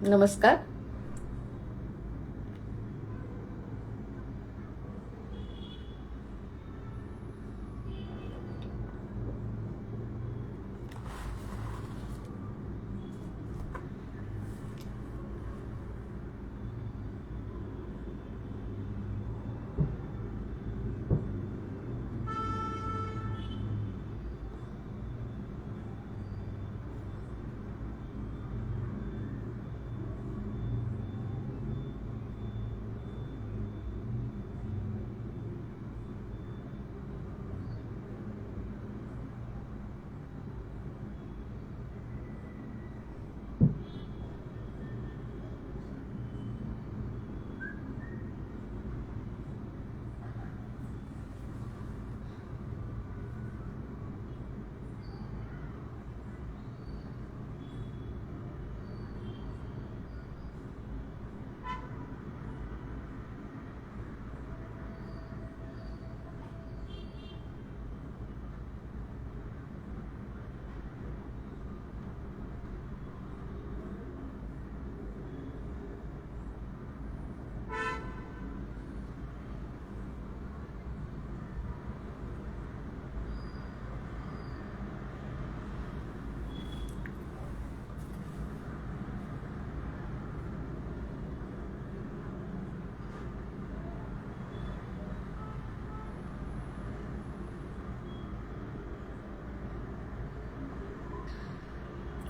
नमस्कार.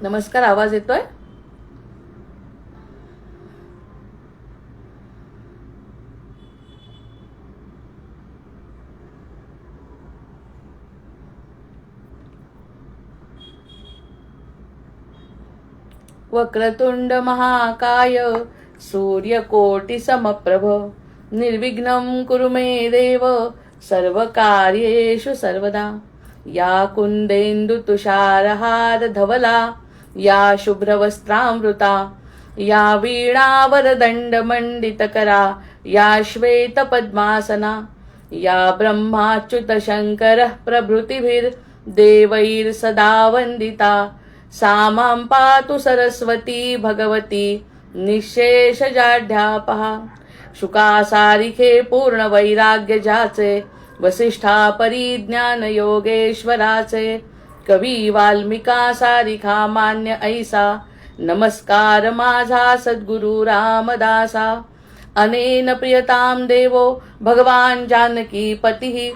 नमस्कार. आवाज येतोय? वक्रतुंड महाकाय सूर्यकोटि समप्रभ निर्विघ्नं कुरु मे देव सर्वकार्येषु सर्वदा. या कुंदेन्दु तुषारहार धवला या शुभ्रवस्त्रामृता या वीणावरदण्डमण्डितकरा या श्वेतपद्मासना या ब्रह्माच्युत शङ्करः प्रभृतिभिर्देवैर्सदा वन्दिता सा मां पातु सरस्वती भगवती निःशेषजाढ्यापहा. शुकासारिखे पूर्णवैराग्य ज्याचे वसिष्ठा परिज्ञान योगेश्वराचे कवी वाल्मिका सारिखा मान्य ऐसा नमस्कार माझा सद्गुरु रामदासा. अनेन प्रियतां देवो भगवान जानकी पतिः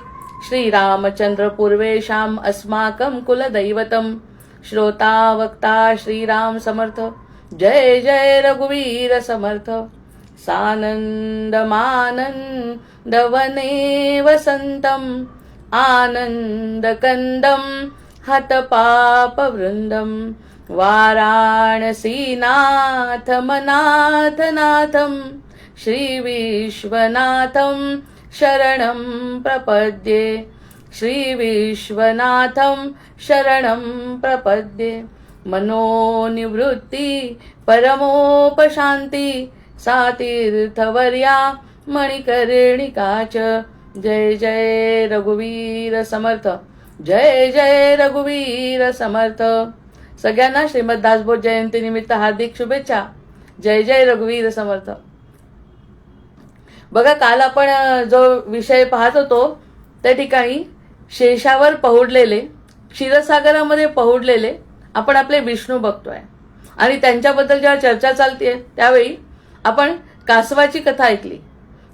श्रीरामचंद्र पूर्वेशाम् अस्माकं कुलदैवतम्. श्रोता वक्ता श्रीराम समर्थ. जय जय रघुवीर समर्थ. सानन्दमानन्दवने वसन्तम् आनन्दकन्दम् हतपापवृन्दम् वाराणसीनाथमनाथनाथम् श्रीविश्वनाथं शरणं प्रपद्ये. श्रीविश्वनाथं शरणं प्रपद्ये. मनोनिवृत्ति परमोपशान्ति सा तीर्थवर्या मणिकर्णिका च. जय जय रघुवीर समर्थ. जय जय रघुवीर समर्थ. सगळ्यांना श्रीमद दासबोध जयंती निमित्त हार्दिक शुभेच्छा. जय जय रघुवीर समर्थ. बघा, काल आपण जो विषय पाहत होतो त्या ठिकाणी शेषावर पहुडलेले, क्षीरसागरामध्ये पहुडलेले आपण आपले विष्णू बघतोय आणि त्यांच्याबद्दल जेव्हा चर्चा चालतीये त्यावेळी आपण कासवाची कथा ऐकली.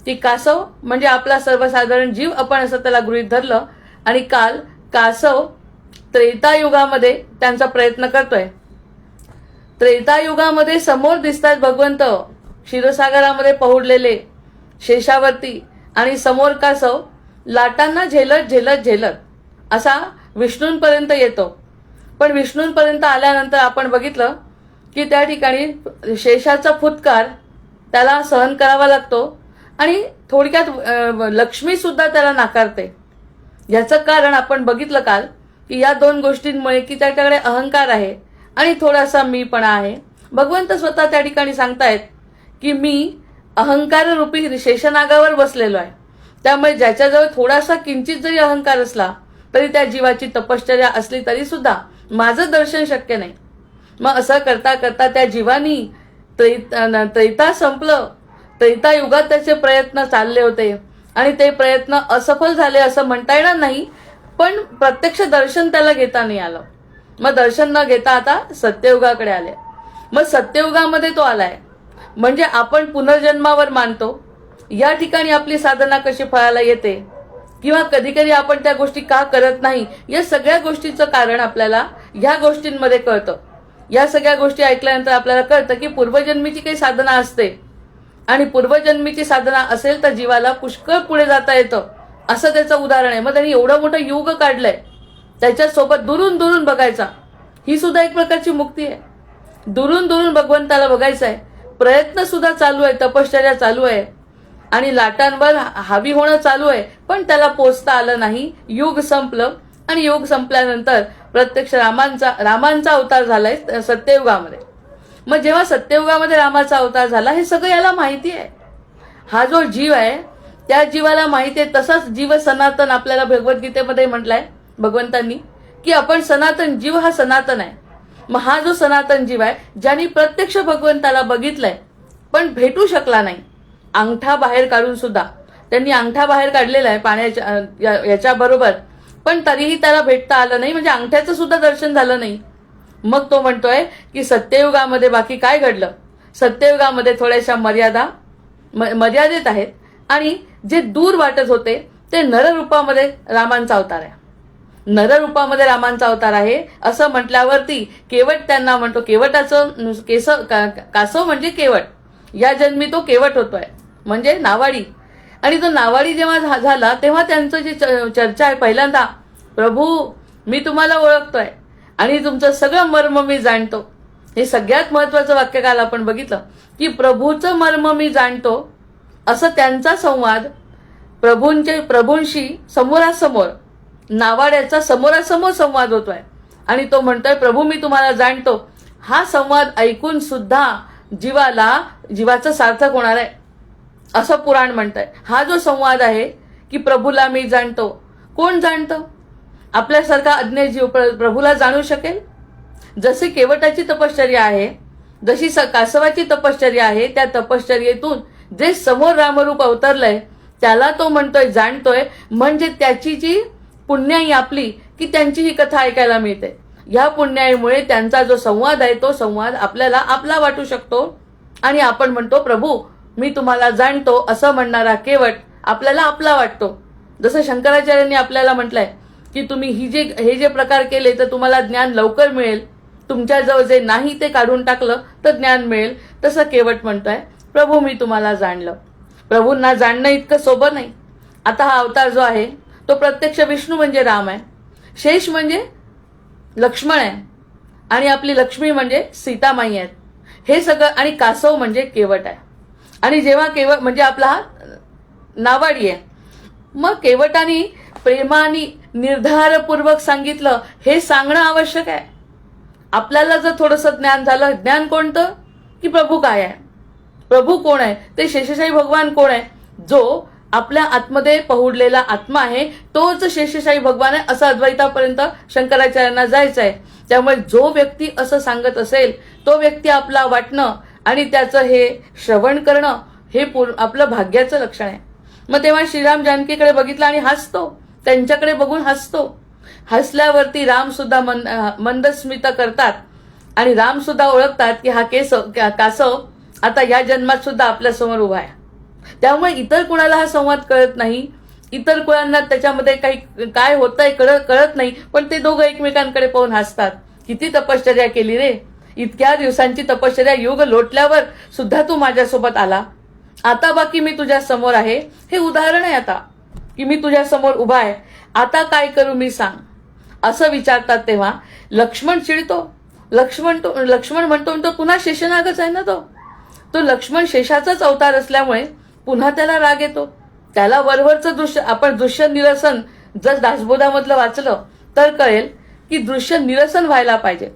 ती कासव म्हणजे आपला सर्वसाधारण जीव आपण असं त्याला गृहीत धरलं आणि काल कासव त्रेतायुगामध्ये त्यांचा प्रयत्न करतोय. त्रेतायुगामध्ये समोर दिसतात भगवंत क्षीरसागरामध्ये पहुडलेले शेषावरती आणि समोर कासव लाटांना झेलत झेलत झेलत असा विष्णूंपर्यंत येतो. पण विष्णूंपर्यंत आल्यानंतर आपण बघितलं की त्या ठिकाणी शेषाचा फुत्कार त्याला सहन करावा लागतो आणि थोडक्यात लक्ष्मी सुद्धा त्याला नाकारते. याचं कारण आपण बघितलं काल की या दोन गोष्टींमुळे की त्याच्याकडे अहंकार आहे आणि थोडासा मीपणा आहे. भगवंत स्वतः त्या ठिकाणी सांगतायत की मी अहंकार रूपी शेषनागावर बसलेलो आहे. त्यामुळे ज्याच्याजवळ थोडासा किंचित जरी अहंकार असला तरी त्या जीवाची तपश्चर्या असली तरी सुद्धा माझं दर्शन शक्य नाही. मग असं करता करता त्या जीवानी त्रैता संपलं. त्रैता युगात त्याचे प्रयत्न चालले होते आणि ते प्रयत्न असफल झाले असं म्हणता येणार नाही, पण प्रत्यक्ष दर्शन त्याला घेता नाही आलं. मग दर्शन न घेता आता सत्ययुगाकडे आले. मग सत्ययुगामध्ये तो आलाय म्हणजे आपण पुनर्जन्मावर मानतो. या ठिकाणी आपली साधना कशी फळाला येते किंवा कधी कधी आपण त्या गोष्टी का करत नाही, या सगळ्या गोष्टीचं कारण आपल्याला ह्या गोष्टींमध्ये कळतं. या सगळ्या गोष्टी ऐकल्यानंतर आपल्याला कळतं की पूर्वजन्मीची काही साधना असते आणि पूर्वजन्मीची साधना असेल तर जीवाला पुष्कळ पुढे जाता येतं, असं त्याचं उदाहरण आहे. मग त्यांनी एवढं मोठं युग काढलंय, त्याच्यासोबत दुरून दुरून बघायचा. ही सुद्धा एक प्रकारची मुक्ती आहे. दुरून दुरून भगवंताला बघायचं आहे. प्रयत्न सुद्धा चालू आहे, तपश्चर्या चालू आहे आणि लाटांवर हावी होणं चालू आहे, पण त्याला पोचता आलं नाही. युग संपलं आणि युग संपल्यानंतर प्रत्यक्ष रामांचा अवतार झालाय सत्ययुगामध्ये. मग जेव्हा सत्ययुगामध्ये रामाचा अवतार झाला, हे सगळं याला माहिती आहे. हा जो जीव आहे त्या जीवाला माहिती आहे. तसाच जीव सनातन आपल्याला भगवद्गीतेमध्ये म्हटलंय भगवंतांनी की आपण सनातन जीव हा सनातन आहे. मग हा जो सनातन जीव आहे ज्यांनी प्रत्यक्ष भगवंताला बघितलंय पण भेटू शकला नाही, अंगठा बाहेर काढून सुद्धा त्यांनी अंगठा बाहेर काढलेला आहे पाण्याच्या याच्या बरोबर, पण तरीही त्याला भेटता आलं नाही, म्हणजे अंगठ्याचं सुद्धा दर्शन झालं नाही. मग तो म्हणतोय की सत्ययुगामध्ये बाकी काय घडलं. सत्ययुगामध्ये थोड्याशा मर्यादित आहेत आणि जे दूर वाटत होते ते नररूपामध्ये रामांचा अवतार आहे. नररूपामध्ये रामांचा अवतार आहे असं म्हटल्यावरती केवट त्यांना म्हणतो. केवटाचं कासव म्हणजे केवट. या जन्मी तो केवट होतोय म्हणजे नावाडी. आणि तो नावाडी जेव्हा झाला तेव्हा त्यांचं जे चर्चा आहे पहिल्यांदा, प्रभू मी तुम्हाला ओळखतोय आणि तुमचं सगळं मर्म मी जाणतो. हे सगळ्यात महत्वाचं वाक्य काल आपण बघितलं की प्रभूचं मर्म मी जाणतो, असं त्यांचा संवाद प्रभूंशी समोरासमोर नावाड्याचा समोरासमोर संवाद होतोय. आणि तो म्हणतोय प्रभू मी तुम्हाला जाणतो. हा संवाद ऐकून सुद्धा जीवाचं सार्थक होणार आहे असं पुराण म्हणतंय. हा जो संवाद आहे की प्रभूला मी जाणतो, कोण जाणतं? आपल्यासारखा अज्ञ जीव प्रभूला जाणू शकेल? जशी केवटाची तपश्चर्या आहे, जशी कासवाची तपश्चर्या आहे, त्या तपश्चर्येतून जे समोर रामरूप अवतरलंय त्याला तो म्हणतोय जाणतोय. म्हणजे त्याची जी पुण्याई आपली की त्यांची ही कथा ऐकायला मिळते. या पुण्याईमुळे त्यांचा जो संवाद आहे तो संवाद आपल्याला आपला वाटू शकतो आणि आपण म्हणतो प्रभू मी तुम्हाला जाणतो असं म्हणणारा केवट आपल्याला आपला वाटतो. जसं शंकराचार्यांनी आपल्याला म्हटलंय की तुम्ही हे जे प्रकार केले तर तुम्हाला ज्ञान लवकर मिळेल, तुमच्याजवळ जे नाही ते काढून टाकलं तर ज्ञान मिळेल. तसं केवट म्हणतोय प्रभू मी तुम्हाला जाणलं. प्रभूंना जाणणं इतकं सोपं नाही. आता हा अवतार जो आहे तो प्रत्यक्ष विष्णू म्हणजे राम आहे, शेष म्हणजे लक्ष्मण आहे आणि आपली लक्ष्मी म्हणजे सीतामाई आहेत. हे सगळं आणि कासव म्हणजे केवट आहे. आणि जेव्हा केवट म्हणजे आपला हा नावाडी आहे, मग केवटाने प्रेमाने निर्धारपूर्वक सांगितलं. हे सांगणं आवश्यक आहे. आपल्याला जर थोडंसं ज्ञान झालं, ज्ञान कोणतं की प्रभू काय आहे, प्रभू कोण आहे, ते शेषशाही भगवान कोण आहे, जो आपल्या आतमध्ये पहुडलेला आत्मा आहे तोच शेषशाही भगवान आहे असं अद्वैतापर्यंत शंकराचार्यांना जायचं आहे. त्यामुळे जो व्यक्ती असं सांगत असेल तो व्यक्ती आपला वाटणं आणि त्याचं हे श्रवण करणं हे आपलं भाग्याचं लक्षण आहे. मग तेव्हा श्रीराम जानकीकडे बघितलं आणि हसतो, त्यांच्याकडे बघून हसतो. हसल्यावरती राम सुद्धा मंदस्मित करतात आणि राम सुद्धा ओळखतात की हा कासव आता या जन्मात सुद्धा आपल्या समोर उभा आहे. त्यामुळे इतर कुणाला हा संवाद कळत नाही, इतर कुणाला त्याच्यामध्ये काही काय होतंय कळत नाही, पण ते दोघं एकमेकांकडे पाहून हसतात. किती तपश्चर्या केली रे, इतक्या दिवसांची तपश्चर्या, युग लोटल्यावर सुद्धा तू माझ्यासोबत आला, आता बाकी मी तुझ्या समोर आहे. हे उदाहरण आहे आता की मी तुझ्या समोर उभा आहे, आता काय करू मी सांग असं विचारतात. तेव्हा लक्ष्मण चिडतो. लक्ष्मण म्हणतो पुन्हा शेषनागच आहे ना तो लक्ष्मण शेषाचाच अवतार असल्यामुळे पुन्हा त्याला राग येतो. त्याला वरवरचं दृश्य, आपण दृश्य निरसन जर दासबोधामधलं वाचलं तर कळेल की दृश्य निरसन व्हायला पाहिजे.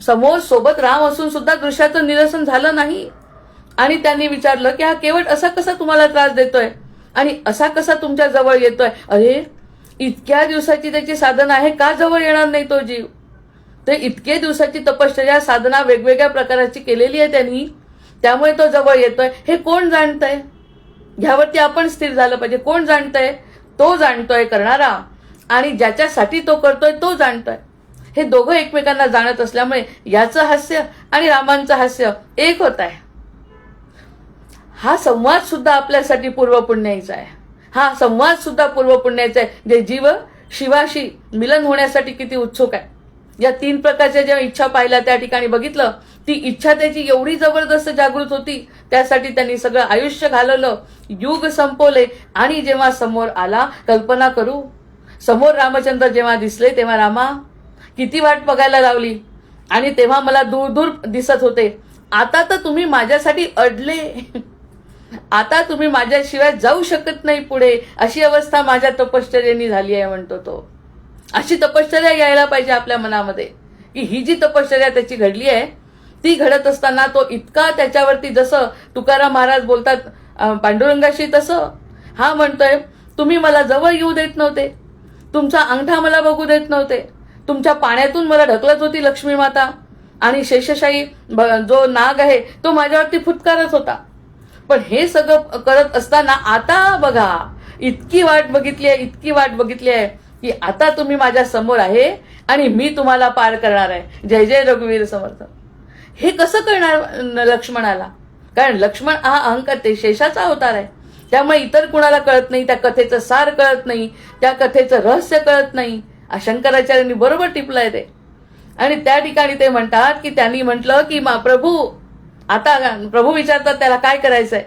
समोर सोबत राम असून सुद्धा दृश्याचं निरसन झालं नाही. आणि त्यांनी विचारलं की हा केवट असा कसा तुम्हाला त्रास देतोय आणि असा कसा तुमच्या जवळ येतोय. अरे इतक्या दिवसाची त्याची साधना आहे, का जवळ येणार नाही तो जीव. ते इतके दिवसाची तपश्चर्या साधना वेगवेगळ्या प्रकाराची केलेली आहे त्यांनी, त्यामुळे तो जवळ येतोय हे कोण जाणतंय? ह्यावरती आपण स्थिर झालं पाहिजे. कोण जाणतंय? तो जाणतोय करणारा, आणि ज्याच्यासाठी तो करतोय तो जाणतोय. हे दोघं एकमेकांना जाणत असल्यामुळे याचं हास्य आणि रामांचं हास्य एक होत आहे. हा संवाद सुद्धा आपल्यासाठी पूर्वपुण्याचा आहे. हा संवाद सुद्धा पूर्वपुण्याचा आहे, जे जीव शिवाशी मिलन होण्यासाठी किती उत्सुक आहे. या 3 प्रकारच्या ज्या इच्छा पाहिल्या त्या ठिकाणी बघितलं, ती इच्छा त्याची एवढी जबरदस्त जागृत होती, त्यासाठी त्यांनी सगळं आयुष्य घालवलं, युग संपवले. आणि जेव्हा समोर आला, कल्पना करू, समोर रामचंद्र जेव्हा दिसले तेव्हा रामा किती वाट बघायला लावली, आणि तेव्हा मला दूर दूर दिसत होते. आता तर तुम्ही माझ्यासाठी अडले, आता तुम्ही माझ्याशिवाय जाऊ शकत नाही पुढे, अशी अवस्था माझ्या तपश्चर्येने झाली आहे म्हणतो तो. अशी तपश्चर्या यायला पाहिजे आपल्या मनामध्ये, की ही जी तपश्चर्या त्याची घडली आहे, ती घडत असताना तो इतका त्याच्यावरती, जसं तुकाराम महाराज बोलतात पांडुरंगाशी, तसं हा म्हणतोय, तुम्ही मला जवळ येऊ देत नव्हते, तुमचा अंगठा मला बघू देत नव्हते, तुमच्या पाण्यातून मला ढकलत होती लक्ष्मी माता, आणि शेषशाही जो नाग आहे तो माझ्यावरती फुटकारत होता. पण हे सगळं करत असताना आता बघा, इतकी वाट बघितली आहे, इतकी वाट बघितली आहे, की आता तुम्ही माझ्या समोर आहे आणि मी तुम्हाला पार करणार आहे. जय जय रघुवीर समर्थ. हे कसं करणार लक्ष्मणाला? कारण लक्ष्मण हा अहंकार, ते शेषाचा अवतार आहे, त्यामुळे इतर कुणाला कळत नाही, त्या कथेचं सार कळत नाही, त्या कथेचं रहस्य कळत नाही. शंकराचार्यांनी बरोबर टिपलंय ते. आणि त्या ठिकाणी ते म्हणतात की त्यांनी म्हटलं की प्रभू, आता प्रभू विचारतात त्याला काय करायचंय,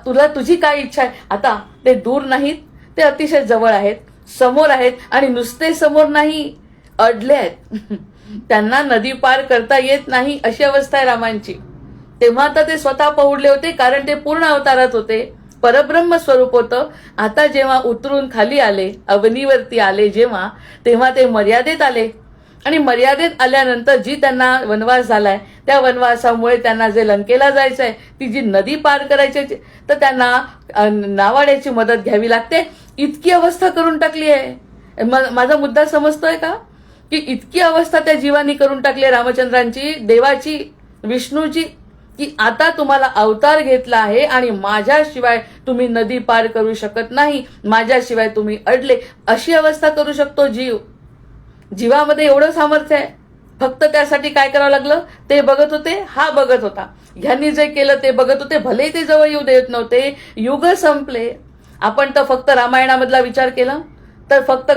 तुला तुझी काय इच्छा आहे? आता ते दूर नाहीत, ते अतिशय जवळ आहेत, समोर आहेत, आणि नुसते समोर नाही, अडले आहेत. त्यांना नदी पार करता येत नाही अशी अवस्था आहे रामांची. तेव्हा तर ते स्वतः पहुडले होते, कारण ते पूर्ण अवतारात होते, परब्रह्म स्वरूप होतं. आता जेव्हा उतरून खाली आले, अवनीवरती आले जेव्हा, तेव्हा ते मर्यादेत आले. आणि मर्यादेत आल्यानंतर जी त्यांना वनवास झालाय, त्या वनवासामुळे त्यांना जे लंकेला जायचंय, ती जी नदी पार करायची, तर त्यांना नावाड्याची मदत घ्यावी लागते. इतकी अवस्था करून टाकली आहे. माझा मुद्दा समजतोय का? की इतकी अवस्था त्या जीवानी करून टाकली रामचंद्रांची, देवाची, विष्णूची, की आता तुम्हाला अवतार घेतला आहे आणि माझ्याशिवाय तुम्ही नदी पार करू शकत नाही, माझ्याशिवाय तुम्ही अडले, अशी अवस्था करू शकतो जीव. जीवामध्ये एवढं सामर्थ्य आहे. फक्त त्यासाठी काय करावं लागलं? ते बघत होते, हा बघत होता. ह्यांनी जे केलं ते बघत होते, भले ते जवळ येऊ देत नव्हते. युग संपले. आपण तर फक्त रामायणामधला विचार केला तर फक्त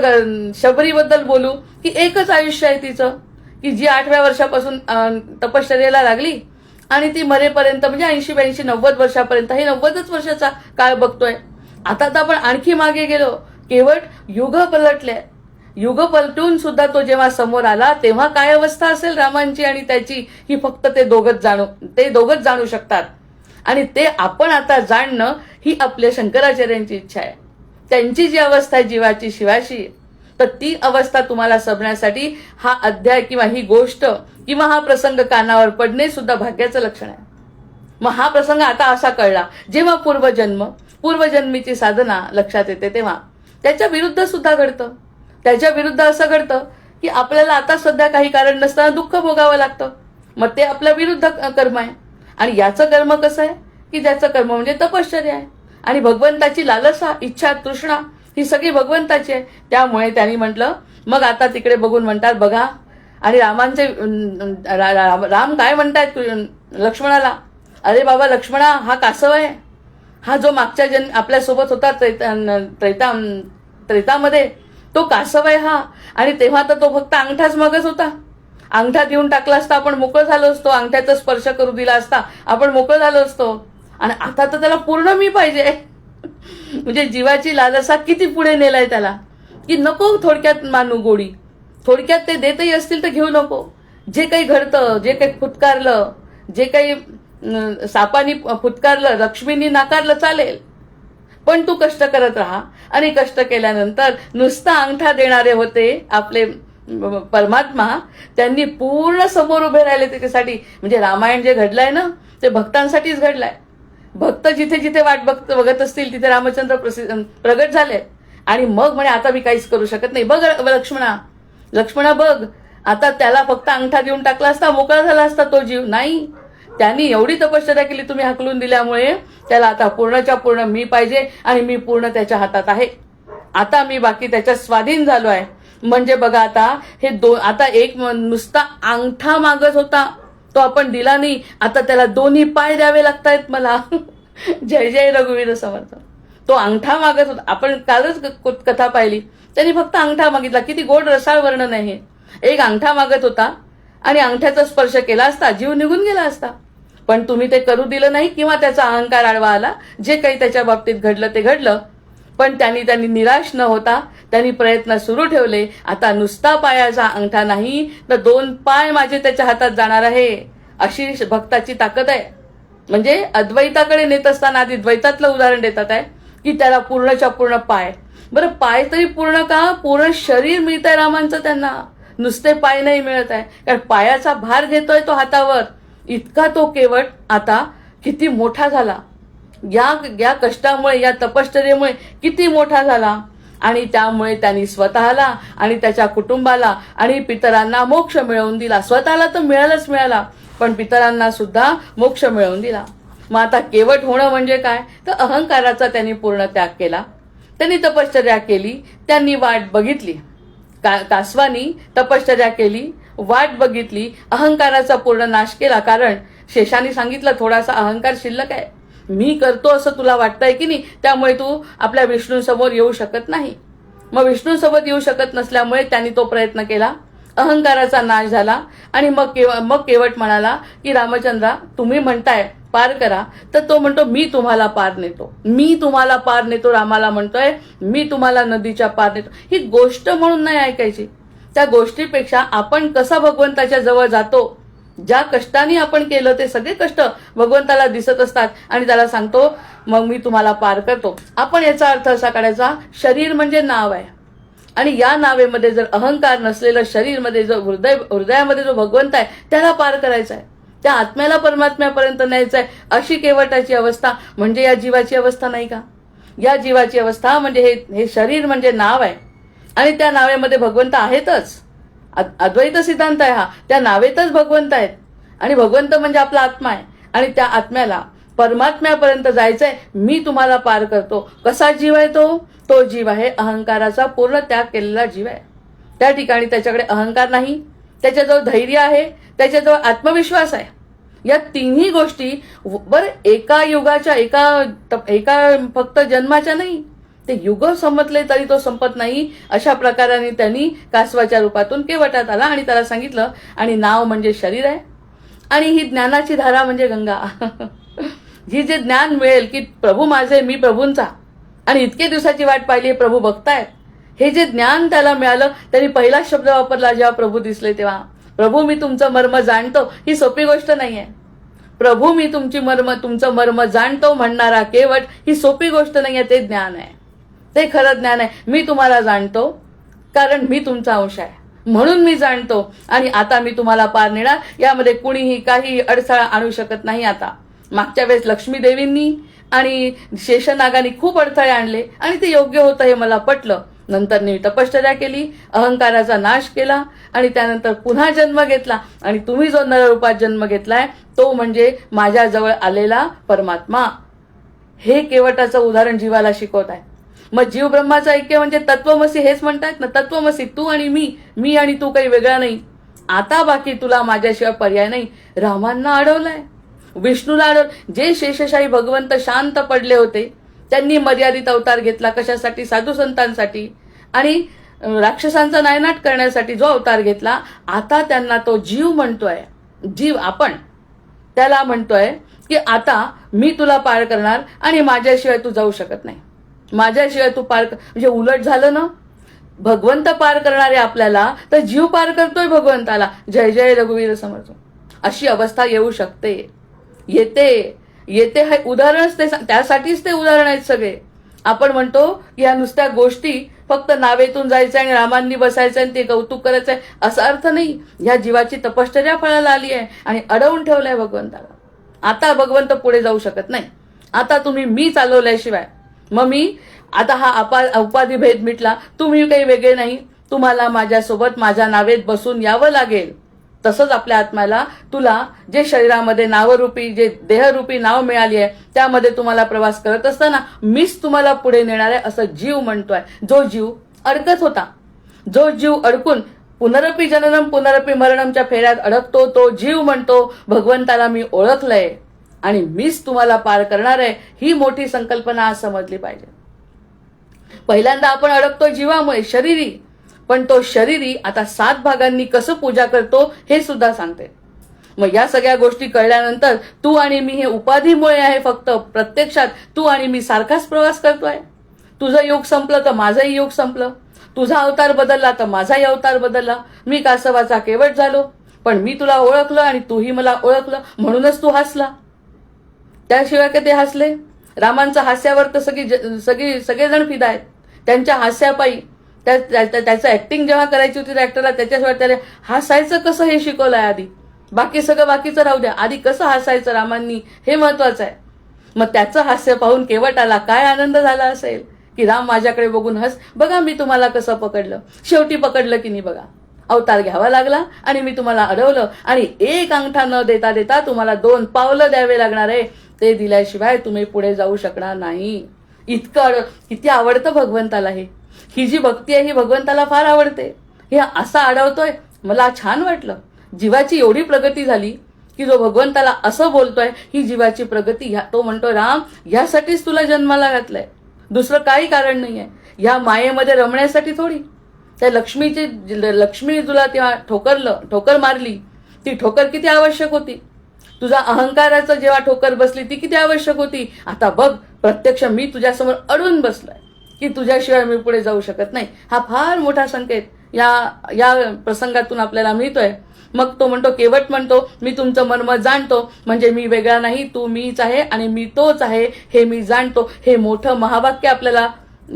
शबरीबद्दल बोलू की एकच आयुष्य आहे तिचं, की जी 8व्या वर्षापासून तपश्चर्येला लागली आणि ती मरेपर्यंत, म्हणजे 80-82 90 वर्षापर्यंत, हे 90च वर्षाचा काळ बघतोय. आता तर आपण आणखी मागे गेलो, केवळ युग पलटले. युग पलटून सुद्धा तो जेव्हा समोर आला तेव्हा काय अवस्था असेल रामांची आणि त्याची, ही फक्त ते दोघंच जाणू शकतात. आणि ते आपण आता जाणणं ही आपल्या शंकराचार्यांची इच्छा आहे. त्यांची जी अवस्था आहे जीवाची शिवाशी, तर ती अवस्था तुम्हाला सबण्यासाठी हा अध्याय किंवा ही गोष्ट किंवा हा प्रसंग कानावर पडणे सुद्धा भाग्याचं लक्षण आहे. मग हा प्रसंग आता असा कळला, जेव्हा पूर्वजन्मीची साधना लक्षात येते, तेव्हा त्याच्या विरुद्ध सुद्धा घडतं. त्याच्या विरुद्ध असं घडतं की आपल्याला आता सध्या काही कारण नसताना दुःख भोगावं लागतं. मग ते आपल्या विरुद्ध कर्म आहे. आणि याचं कर्म कसं आहे की ज्याचं कर्म म्हणजे तपश्चर्या आहे. आणि भगवंताची लालसा, इच्छा, तृष्णा ही सगळी भगवंताची आहे. त्यामुळे त्यांनी म्हटलं, मग आता तिकडे बघून म्हणतात बघा, आणि रामांचे राम काय म्हणतायत लक्ष्मणाला, अरे बाबा लक्ष्मणा, हा कासव आहे, हा जो मागच्या जन्म आपल्यासोबत होता त्रेतामध्ये, तो कासव आहे हा. आणि तेव्हा तर तो फक्त अंगठाच मागत होता. अंगठा देऊन टाकला असता आपण मोकळं झालो असतो, अंगठ्याचा स्पर्श करू दिला असता आपण मोकळं झालो असतो. आणि आता तर त्याला पूर्ण मी पाहिजे. म्हणजे जीवाची लालसा किती पुढे नेलाय त्याला, की नको थोडक्यात मानू गोडी, थोडक्यात ते देतही असतील तर घेऊ नको. जे काही घडतं, जे काही फुटकारलं, जे काही सापानी फुटकारलं, लक्ष्मीनी नाकारलं, चालेल, पण तू कष्ट करत राहा. आणि कष्ट केल्यानंतर नुसता अंगठा देणारे होते आपले परमात्मा, त्यांनी पूर्ण समोर उभे राहिले त्याच्यासाठी. म्हणजे रामायण जे घडलंय ना, ते भक्तांसाठीच घडलंय. भक्त जिथे जिथे वाट बघत असतील तिथे रामचंद्र प्रगट झाले. आणि मग म्हणे आता मी काहीच करू शकत नाही. बघ लक्ष्मणा बघ, आता त्याला फक्त अंगठा देऊन टाकला असता, मोकळा झाला असता तो जीव. नाही, त्यांनी एवढी तपश्चर्या केली तुम्ही हाकलून दिल्यामुळे त्याला आता पूर्णच्या पूर्ण मी पाहिजे आणि मी पूर्ण त्याच्या हातात आहे. आता मी बाकी त्याच्या स्वाधीन झालो आहे. म्हणजे बघा आता हे आता एक नुसता अंगठा मागत होता तो आपण दिला नाही, आता त्याला दोन्ही पाय द्यावे लागतायत मला. जय जय रघुवीर समर्थ. तो अंगठा मागत होता, आपण कालच कथा पाहिली, त्यांनी फक्त अंगठा मागितला. किती गोड रसाळ वर्णन आहे. एक अंगठा मागत होता आणि अंगठ्याचा स्पर्श केला असता जीव निघून गेला असता, पण तुम्ही ते करू दिलं नाही किंवा त्याचा अहंकार आडवा आला. जे काही त्याच्या बाबतीत घडलं ते घडलं, पण त्यांनी निराश न होता त्यांनी प्रयत्न सुरू ठेवले. आता नुसता पायाचा अंगठा नाही तर 2 पाय माझे त्याच्या हातात जाणार आहे, अशी भक्ताची ताकद आहे. म्हणजे अद्वैताकडे नेत असताना आधी द्वैतातलं उदाहरण देतात आहे की त्याला पूर्णच्या पूर्ण पाय. बरं, पाय तरी पूर्ण का? पूर्ण शरीर मिळत आहे रामांचं त्यांना, नुसते पाय नाही मिळत आहे. कारण पायाचा भार घेतोय तो हातावर, इतका तो केवट आता किती मोठा झाला. या कष्टामुळे, या तपश्चर्येमुळे किती मोठा झाला. आणि त्यामुळे त्यांनी स्वतःला आणि त्याच्या कुटुंबाला आणि पितरांना मोक्ष मिळवून दिला. स्वतःला तर मिळाला, पण पितरांना सुद्धा मोक्ष मिळवून दिला. मग आता केवट होणं म्हणजे काय? तर अहंकाराचा त्यांनी पूर्ण त्याग केला. त्यांनी तपश्चर्या केली, त्यांनी वाट बघितली. कासवानी तपश्चर्या केली, वाट बघितली, अहंकाराचा पूर्ण नाश केला. कारण शेषाने सांगितलं थोडासा अहंकार शिल्लक आहे, मी करतो असं तुला वाटतंय की नाही, त्यामुळे तू आपल्या विष्णूसमोर येऊ शकत नाही. मग विष्णूसोबत येऊ शकत नसल्यामुळे त्यांनी तो प्रयत्न केला, अहंकाराचा नाश झाला. आणि मग केवट म्हणाला की रामचंद्रा तुम्ही म्हणताय पार करा, तर तो म्हणतो मी तुम्हाला पार नेतो, मी तुम्हाला पार नेतो. रामाला म्हणतोय मी तुम्हाला नदीच्या पार नेतो. ही गोष्ट म्हणून नाही ऐकायची, त्या गोष्टीपेक्षा आपण कसा भगवंताच्या जवळ जातो, ज्या कष्टाने आपण केलं ते सगळे कष्ट भगवंताला दिसत असतात आणि त्याला सांगतो मग मी तुम्हाला पार करतो. आपण याचा अर्थ असा काढायचा, शरीर म्हणजे नाव आहे आणि या नावेमध्ये जर अहंकार नसलेलं शरीर मध्ये जो हृदयामध्ये जो भगवंत आहे त्याला पार करायचा आहे, त्या आत्म्याला परमात्म्यापर्यंत न्यायचं आहे. अशी केवटाची अवस्था म्हणजे या जीवाची अवस्था नाही का? या जीवाची अवस्था म्हणजे हे शरीर म्हणजे नाव आहे आणि त्या नावेमध्ये भगवंत आहेतच. अद्वैत सिद्धांत आहे हा, त्या नावेतच भगवंत आहेत आणि भगवंत म्हणजे आपला आत्मा आहे आणि त्या आत्म्याला परमात्म्यापर्यंत जायचंय. मी तुम्हाला पार करतो. कसा जीव आहे तो जीव आहे अहंकाराचा पूर्ण त्याग केलेला जीव आहे. त्या ठिकाणी त्याच्याकडे अहंकार नाही, त्याच्याजवळ धैर्य आहे, त्याच्याजवळ आत्मविश्वास आहे. या तिन्ही गोष्टी एका युगाच्या एका फक्त जन्माच्या नाही, ते युग संपतले तरी तो संपत नाही. अशा प्रकाराने त्यांनी कासवाच्या रूपातून केवटात आला आणि त्याला सांगितलं. आणि नाव म्हणजे शरीर आहे आणि ही ज्ञानाची धारा म्हणजे गंगा. ही जे ज्ञान मिळेल की प्रभू माझे मी प्रभूंचा, आणि इतके दिवसाची वाट पाहिली प्रभू बघतायत, हे जे ज्ञान त्याला मिळालं. त्यांनी पहिला शब्द वापरला जेव्हा प्रभू दिसले तेव्हा, प्रभू मी तुमचं मर्म जाणतो. ही सोपी गोष्ट नाहीये. प्रभू मी तुमचं मर्म जाणतो म्हणणारा केवट ही सोपी गोष्ट नाहीये. ते ज्ञान आहे, ते खरं ज्ञान आहे. मी तुम्हाला जाणतो कारण मी तुमचा अंश आहे म्हणून मी जाणतो आणि आता मी तुम्हाला पार नेणार. यामध्ये कुणीही काही अडथळा आणू शकत नाही. आता मागच्या वेळेस लक्ष्मी देवींनी आणि शेषनागांनी खूप अडथळे आणले आणि ते योग्य होतं हे मला पटलं. नंतर मी तपश्चर्या केली, अहंकाराचा नाश केला आणि त्यानंतर पुन्हा जन्म घेतला. आणि तुम्ही जो नररूपात जन्म घेतलाय तो म्हणजे माझ्याजवळ आलेला परमात्मा. हे केवटाचं उदाहरण जीवाला शिकवत आहे. मग जीव ब्रह्माचं ऐक्य म्हणजे तत्वमसी हेच म्हणतायत ना, तत्वमसी तू आणि मी आणि तू काही वेगळा नाही. आता बाकी तुला माझ्याशिवाय पर्याय नाही. रामांना अडवलंय, विष्णूला अडवलं. जे शेषशाही भगवंत शांत पडले होते त्यांनी मर्यादित अवतार घेतला. कशासाठी? साधू संतांसाठी आणि राक्षसांचा नायनाट करण्यासाठी जो अवतार घेतला. आता त्यांना तो जीव म्हणतोय, जीव आपण त्याला म्हणतोय की आता मी तुला पार करणार आणि माझ्याशिवाय तू जाऊ शकत नाही, माझ्याशिवाय तू पार म्हणजे उलट झालं ना. भगवंत पार करणारे आपल्याला तर जीव पार करतोय भगवंताला. जय जय रघुवीर समर्थ. अशी अवस्था येऊ शकते, येते हे उदाहरणच ते, त्यासाठीच ते उदाहरण आहेत सगळे. आपण म्हणतो की या नुसत्या गोष्टी फक्त नावेतून जायचं आणि रामांनी बसायचं आणि ते कौतुक करायचंय असा अर्थ नाही. ह्या जीवाची तपश्चर्या फळाला आली आहे आणि अडवून ठेवलंय भगवंताला. आता भगवंत पुढे जाऊ शकत नाही. आता तुम्ही मी चालवल्याशिवाय, मग मी आता हा उपाधी भेद मिटला, तुम्ही काही वेगळे नाही, तुम्हाला माझ्यासोबत माझ्या नावेत बसून यावं लागेल. तसंच आपल्या आत्म्याला तुला जे शरीरामध्ये नावरूपी जे देहरूपी नाव मिळाली आहे त्यामध्ये तुम्हाला प्रवास करत असताना मीच तुम्हाला पुढे नेणार आहे असं जीव म्हणतोय. जो जीव अडकत होता, जो जीव अडकून पुनरपी जननम पुनरपी मरणमच्या फेऱ्यात अडकतो, तो जीव म्हणतो भगवंताला मी ओळखलंय आणि मीच तुम्हाला पार करणार आहे. ही मोठी संकल्पना आज समजली पाहिजे. पहिल्यांदा आपण अडकतो जीवामुळे, शरीरी, पण तो शरीरी आता 7 भागांनी कसं पूजा करतो हे सुद्धा सांगते. मग या सगळ्या गोष्टी कळल्यानंतर तू आणि मी हे उपाधीमुळे आहे फक्त, प्रत्यक्षात तू आणि मी सारखाच प्रवास करतोय. तुझं योग संपलं तर माझंही योग संपलं, तुझा अवतार बदलला तर माझाही अवतार बदलला. मी कासवाचा केवट झालो, पण मी तुला ओळखलं आणि तूही मला ओळखलं म्हणूनच तू हसला. त्याशिवाय का ते हसले? रामांच्या हास्यावर तर सगळेजण फिदा आहेत. त्यांच्या हास्यापायी त्याचं ऍक्टिंग जेव्हा करायची होती ऍक्टरला, त्याच्याशिवाय त्याला हसायचं कसं हे शिकवलंय आधी. बाकी सगळं बाकीचं राहू द्या, आधी कसं हसायचं रामांनी हे महत्वाचं आहे. मग त्याचं हास्य पाहून केवटाला काय आनंद झाला असेल की राम माझ्याकडे बघून हस, बघा मी तुम्हाला कसं पकडलं. शेवटी पकडलं की नाही बघा, अवतार घ्यावा लागला आणि मी तुम्हाला अडवलं आणि 1 अंगठा न देता देता तुम्हाला 2 पावलं द्यावे लागणार आहे. ते दिल्याशिवाय तुम्ही पुढे जाऊ शकणार नाही. इतकं किती आवडतं भगवंताला हे. ही जी भक्ती आहे ही भगवंताला फार आवडते. हे असा अडवतोय, मला छान वाटलं. जीवाची एवढी प्रगती झाली की जो भगवंताला असं बोलतोय, ही जीवाची प्रगती. तो म्हणतोय राम यासाठीच तुला जन्माला घातलंय, दुसरं काही कारण नाहीये. या मायेमध्ये रमण्यासाठी थोडी. त्या लक्ष्मी तुला तेव्हा ठोकर मारली, ती ठोकर किती आवश्यक होती. तुझा अहंकाराचं जेव्हा ठोकर बसली ती किती आवश्यक होती. आता बघ प्रत्यक्ष मी तुझ्यासमोर अडून बसलोय की तुझ्याशिवाय मी पुढे जाऊ शकत नाही. हा फार मोठा संकेत या प्रसंगातून आपल्याला मिळतोय. मग तो म्हणतो, केवट म्हणतो मी तुमचं मर्म जाणतो, म्हणजे मी वेगळा नाही, तू मीच आहे आणि मी तोच आहे हे मी जाणतो. हे मोठं महावाक्य आपल्याला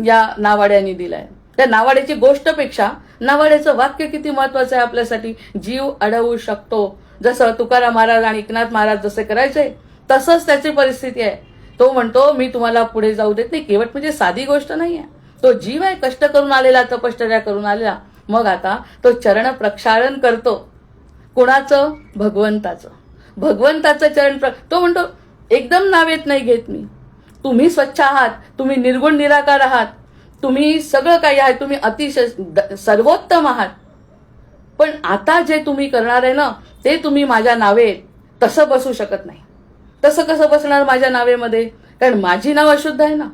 या नावाड्याने दिलंय. त्या नावाड्याची गोष्टपेक्षा नावाड्याचं वाक्य किती महत्वाचं आहे आपल्यासाठी. जीव अडवू शकतो. जसं तुकाराम महाराज आणि एकनाथ महाराज जसे करायचे तसंच त्याची परिस्थिती आहे. तो म्हणतो मी तुम्हाला पुढे जाऊ देत नाही. केवट म्हणजे साधी गोष्ट नाही आहे. तो जीव आहे, कष्ट करून आलेला, तपश्चर्या करून आलेला. मग आता तो चरण प्रक्षालन करतो. कोणाचं? भगवंताचं चरण तो म्हणतो एकदम नावेत नाही घेत मी. तुम्ही स्वच्छ आहात, तुम्ही निर्गुण निराकार आहात, तुम्ही सगळं काही आहे, तुम्ही अतिशय सर्वोत्तम आहात. पण आता जे तुम्ही करणार आहे ना ते तुम्ही माझ्या नावेत तसं बसू शकत नाही. तसं कसं बसणार माझ्या नावेमध्ये? कारण माझी नाव अशुद्ध आहे ना.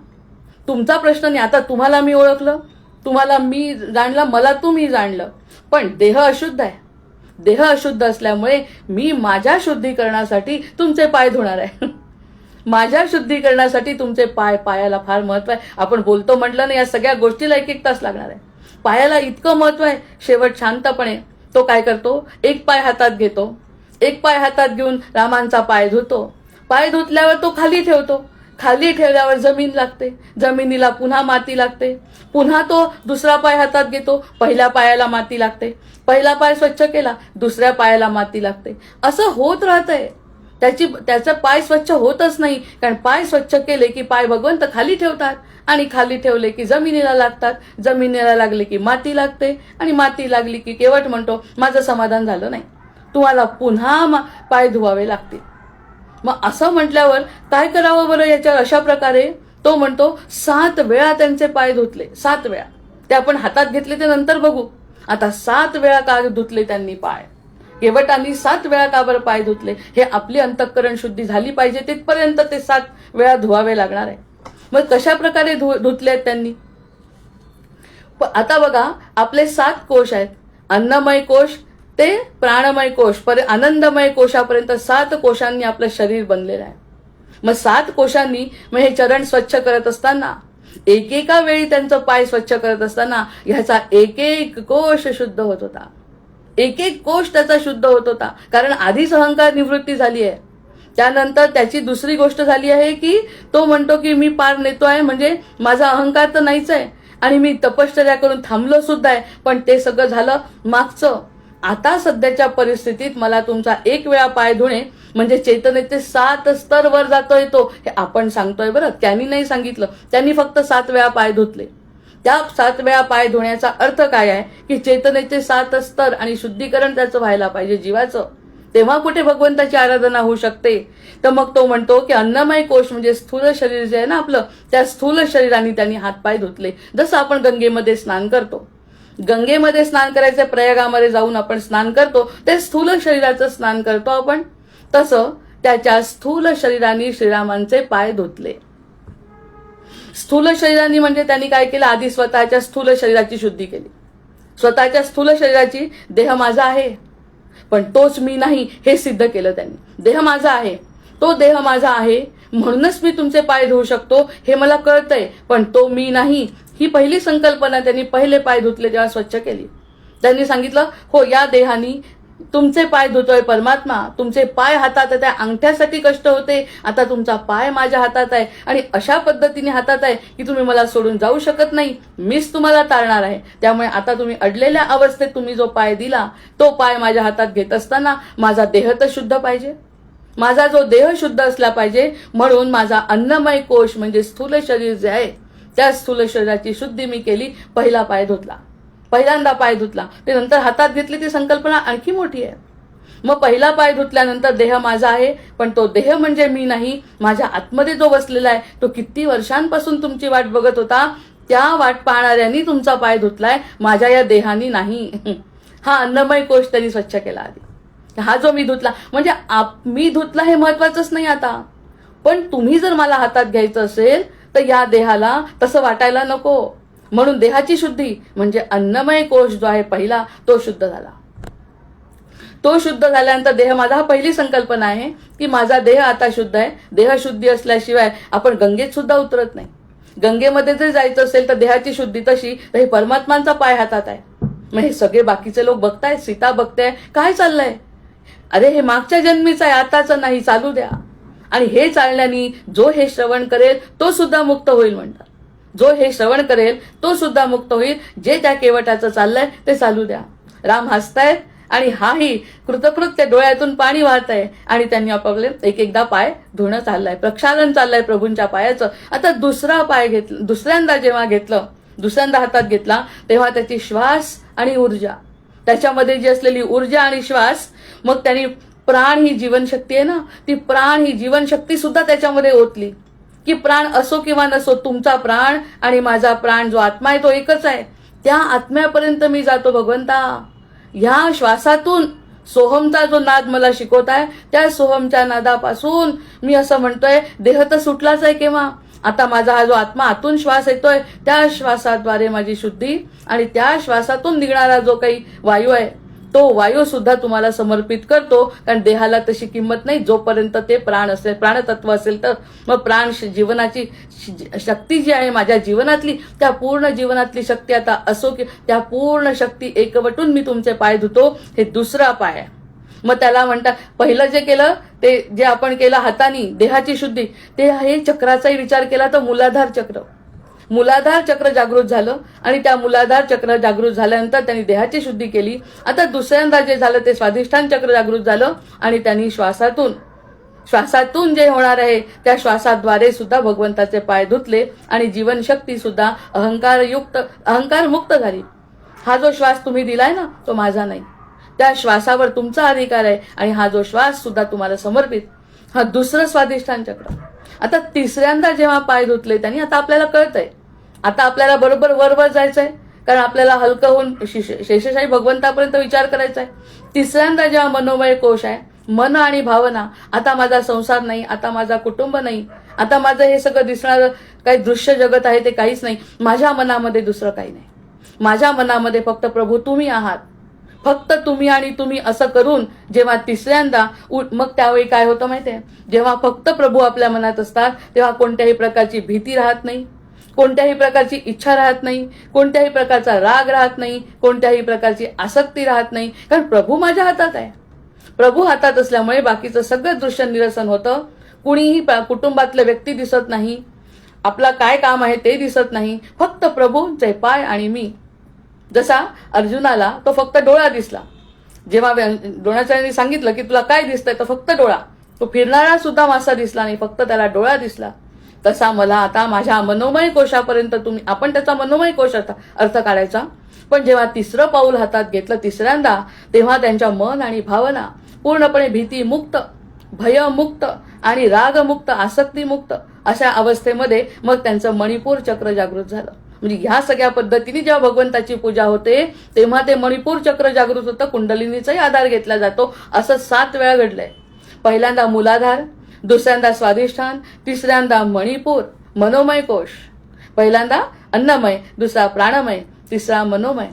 तुमचा प्रश्न नाही. आता तुम्हाला मी ओळखलं, तुम्हाला मी जाणलं, मला तुम्ही जाणलं, पण देह अशुद्ध आहे. देह अशुद्ध असल्यामुळे मी माझ्या शुद्धीकरणासाठी तुमचे पाय धुणार आहे. माझ्या शुद्धीकरणासाठी तुमचे पायाला फार महत्व आहे. आपण बोलतो म्हटलं ना, या सगळ्या गोष्टीला 1-1 तास लागणार आहे. पायाला इतकं महत्व आहे. शेवट शांतपणे तो काय करतो, एक पाय हातात घेतो, एक पाय हातात घेऊन रामांचा पाय धुतो. पाय धुतल्यावर तो खाली ठेवतो. खाली ठेवल्यावर जमीन लागते, जमिनीला पुन्हा माती लागते. पुन्हा तो दुसरा पाय हातात घेतो, पहिल्या पायाला माती लागते. पहिला पाय स्वच्छ केला, दुसऱ्या पायाला माती लागते. असं होत राहतंय. त्याचा पाय स्वच्छ होतच नाही. कारण पाय स्वच्छ केले की पाय भगवंत खाली ठेवतात आणि खाली ठेवले की जमिनीला लागतात. जमिनीला लागले की माती लागते आणि माती लागली की केवट म्हणतो माझं समाधान झालं नाही, तुम्हाला पुन्हा पाय धुवावे लागतील. मग असं म्हटल्यावर काय करावं बरं याच्यावर? अशा प्रकारे तो म्हणतो 7 वेळा त्यांचे पाय धुतले. 7 वेळा. ते आपण हातात घेतले ते नंतर बघू. आता 7 वेळा का धुतले त्यांनी पाय? केवटांनी 7 वेळा का बरं पाय धुतले? हे आपली अंतःकरण शुद्धी झाली पाहिजे तिथपर्यंत ते 7 वेळा धुवावे लागणार आहे. मग कशा प्रकारे धुतले त्यांनी? आता बघा आपले 7 कोश आहेत. अन्नमय कोश ते प्राणमय कोश आनंदमय कोशापर्यंत 7 कोशांनी आपलं शरीर बनलेलं आहे. मग 7 कोशांनी मग हे चरण स्वच्छ करत असताना, एकेका वेळी त्यांचं पाय स्वच्छ करत असताना ह्याचा एक कोश शुद्ध होत होता. एक कोश त्याचा शुद्ध होत होता. कारण आधीच अहंकार निवृत्ती झाली आहे. त्यानंतर त्याची दुसरी गोष्ट झाली आहे की तो म्हणतो की मी पार नेतोय, म्हणजे माझा अहंकार तर नाहीच आहे आणि मी तपश्चर्या करून थांबलो सुद्धा आहे. पण ते सगळं झालं मागचं. आता सध्याच्या परिस्थितीत मला तुमचा 1 वेळा पाय धुणे म्हणजे चैतन्याचे 7 स्तर वर जातोय तो, हे आपण सांगतोय बरं. त्यांनी नाही सांगितलं. त्यांनी फक्त 7 वेळा पाय धुतले. त्या 7 वेळा पाय धुण्याचा अर्थ काय आहे की चेतनेचे 7 स्तर आणि शुद्धीकरण त्याचं व्हायला पाहिजे जीवाचं, तेव्हा कुठे भगवंताची आराधना होऊ शकते. तर मग तो म्हणतो की अन्नमय कोश म्हणजे स्थूल शरीर जे आहे ना आपलं, त्या स्थूल शरीराने त्यांनी हातपाय धुतले. जसं आपण गंगेमध्ये स्नान करतो, गंगेमध्ये स्नान करायचं प्रयागामध्ये जाऊन आपण स्नान करतो, ते स्थूल शरीराचं स्नान करतो आपण, तसं त्याच्या स्थूल शरीराने श्रीरामांचे पाय धुतले. स्थूल शरीराने म्हणजे त्यांनी काय केलं, आधी स्वतःच्या स्थूल शरीराची शुद्धी केली. स्वतःच्या स्थूल शरीराची, देह माझा आहे पण तोच मी नाही हे सिद्ध केलं त्यांनी. देह माझा आहे, तो देह माझा आहे म्हणूनच मी तुमचे पाय धुवू शकतो हे मला कळतंय, पण तो मी नाही ही पहिली संकल्पना त्यांनी पहिले पाय धुतले जेव्हा स्वच्छ केली. त्यांनी सांगितलं हो या देहानी तुमचे पाय धुतोय परमात्मा, तुमचे पाय हातात आहे, त्या अंगठ्यासाठी कष्ट होते, आता तुमचा पाय माझ्या हातात आहे आणि अशा पद्धतीने हातात आहे की तुम्ही मला सोडून जाऊ शकत नाही, मीच तुम्हाला तारणार आहे. त्यामुळे आता तुम्ही अडलेल्या अवस्थेत तुम्ही जो पाय दिला तो पाय माझ्या हातात घेत असताना माझा देह तर शुद्ध पाहिजे, माझा जो देह शुद्ध असला पाहिजे, म्हणून माझा अन्नमय कोश म्हणजे स्थूल शरीर जे आहे त्या स्थूल शरीराची शुद्धी मी केली. पहिला पाय धुतला, पहिल्यांदा पाय धुतला, ते नंतर हातात घेतली ती संकल्पना आणखी मोठी आहे. मग पहिला पाय धुतल्यानंतर देह माझा आहे पण तो देह म्हणजे मी नाही, माझ्या आतमध्ये जो बसलेला आहे तो किती वर्षांपासून तुमची वाट बघत होता, त्या वाट पाहणाऱ्यांनी तुमचा पाय धुतलाय, माझ्या या देहानी नाही. हा अन्नमय कोश त्यांनी स्वच्छ केला आधी. हा जो मी धुतला म्हणजे मी धुतला हे महत्वाचंच नाही आता, पण तुम्ही जर मला हातात घ्यायचं असेल तर या देहाला तसं वाटायला नको. म्हणून देहाची शुद्धी म्हणजे अन्नमय कोश जो आहे पहिला तो शुद्ध झाला. तो शुद्ध झाल्यानंतर देह माझा, हा पहिली संकल्पना आहे की माझा देह आता शुद्ध आहे. देह शुद्धी असल्याशिवाय आपण गंगेत सुद्धा उतरत नाही. गंगेमध्ये जर जायचं असेल तर देहाची शुद्धी तशी, तर हे परमात्मांचा पाय हातात आहे. मग हे सगळे बाकीचे लोक बघतायत, सीता बघताय काय चाललंय, अरे हे मागच्या जन्मीचं आहे आताचं नाही, चालू द्या. आणि हे चालण्यानी जो हे श्रवण करेल तो सुद्धा मुक्त होईल म्हणतात. जो हे श्रवण करेल तो सुद्धा मुक्त होईल, जे त्या केवटाचं चाललंय ते चालू द्या. राम हसतायत आणि हाही कृतकृत्य डोळ्यातून पाणी वाहत आहे आणि त्यांनी आपापले एक एकदा पाय धुणं चाललंय, प्रक्षालन चाललंय प्रभूंच्या पायाचं. आता दुसरा पाय घेतला, दुसऱ्यांदा जेव्हा घेतलं, दुसऱ्यांदा हातात घेतला तेव्हा त्याची श्वास आणि ऊर्जा, त्याच्यामध्ये जी असलेली ऊर्जा आणि श्वास, मग त्यांनी प्राण ही जीवनशक्ती आहे ना, ती प्राण ही जीवनशक्ती सुद्धा त्याच्यामध्ये ओतली की प्राण असो किंवा नसो, तुमचा प्राण आणि माझा प्राण जो आत्मा आहे तो एकच आहे. त्या आत्म्यापर्यंत मी जातो भगवंता. ह्या श्वासातून सोहमचा जो नाद मला शिकवत आहे त्या सोहमच्या नादापासून मी असं म्हणतोय देह तर सुटलाच आहे केव्हा, आता माझा हा जो आत्मा आतून श्वास येतोय त्या श्वासाद्वारे माझी शुद्धी आणि त्या श्वासातून निघणारा जो काही वायू आहे तो वायू सुद्धा तुम्हाला समर्पित करतो. कारण देहाला तशी किंमत नाही जोपर्यंत ते प्राण असेल, प्राणतत्व असेल. तर मग प्राण जीवनाची शक्ती जी आहे माझ्या जीवनातली, त्या पूर्ण जीवनातली शक्ती आता असो की त्या पूर्ण शक्ती एकवटून मी तुमचे पाय धुतो. हे दुसरा पाय आहे. मग त्याला म्हणतात पहिलं जे केलं ते जे आपण केलं हातानी देहाची शुद्धी, ते हे चक्राचाही विचार केला तर मूलाधार चक्र, मूलाधार चक्र जागृत झालं आणि त्या मूलाधार चक्र जागृत झाल्यानंतर त्यांनी देहाची शुद्धी केली. आता दुसऱ्यांदा जे झालं ते स्वाधिष्ठान चक्र जागृत झालं आणि त्यांनी श्वासातून जे होणार आहे त्या श्वासाद्वारे सुद्धा भगवंताचे पाय धुतले आणि जीवनशक्ती सुद्धा अहंकार मुक्त झाली. हा जो श्वास तुम्ही दिलाय ना तो माझा नाही, त्या श्वासावर तुमचा अधिकार आहे आणि हा जो श्वास सुद्धा तुम्हाला समर्पित. हा दुसरं स्वाधिष्ठान चक्र. आता तिसऱ्यांदा जेव्हा पाय धुतले त्यांनी, आता आपल्याला कळतंय, आता आपल्याला बरोबर वर जायचंय, कारण आपल्याला हलकं होऊन शेषशाही भगवंतापर्यंत विचार करायचा आहे. तिसऱ्यांदा जेव्हा मनोमय कोश आहे, मन आणि भावना, आता माझा संसार नाही, आता माझा कुटुंब नाही, आता माझं हे सगळं दिसणारं काही दृश्य जगत आहे ते काहीच नाही, माझ्या मनामध्ये दुसरं काही नाही, माझ्या मनामध्ये फक्त प्रभू तुम्ही आहात, फक्त तुम्ही आणि तुम्ही असं करून जेव्हा तिसऱ्यांदा मग त्यावेळी काय होतं माहितीये, जेव्हा फक्त प्रभू आपल्या मनात असतात तेव्हा कोणत्याही प्रकारची भीती राहत नाही, कोणत्याही प्रकारची इच्छा राहत नाही, कोणत्याही प्रकारचा राग राहत नाही, कोणत्याही प्रकारची आसक्ती राहत नाही, कारण प्रभू माझ्या हातात आहे. प्रभू हातात असल्यामुळे बाकीचं सगळं दृश्य निरसन होतं. कुणीही कुटुंबातले व्यक्ती दिसत नाही, आपला काय काम आहे ते दिसत नाही, फक्त प्रभूंचे पाय आणि मी. जसा अर्जुनाला तो फक्त डोळा दिसला, जेव्हा द्रोणाचार्यांनी सांगितलं की तुला काय दिसतंय, तर फक्त डोळा, तो फिरणारा सुद्धा मासा दिसला नाही, फक्त त्याला डोळा दिसला. तसा मला आता माझ्या मनोमय कोशापर्यंत तुम्ही, आपण त्याचा मनोमय कोश अर्थ काढायचा. पण जेव्हा तिसरं पाऊल हातात घेतलं तिसऱ्यांदा, तेव्हा त्यांच्या मन आणि भावना पूर्णपणे भीतीमुक्त, भयमुक्त आणि रागमुक्त, आसक्तीमुक्त अशा अवस्थेमध्ये मग त्यांचं मणिपूर चक्र जागृत झालं. म्हणजे ह्या सगळ्या पद्धतीने जेव्हा भगवंताची पूजा होते तेव्हा ते मणिपूर चक्र जागृत होतं, कुंडलिनीचाही आधार घेतला जातो. असं 7 वेळा घडलंय. पहिल्यांदा मूलाधार, दुसऱ्यांदा स्वाधिष्ठान, तिसऱ्यांदा मणिपूर मनोमय कोश, पहिल्यांदा अन्नमय, दुसरा प्राणमय, तिसरा मनोमय.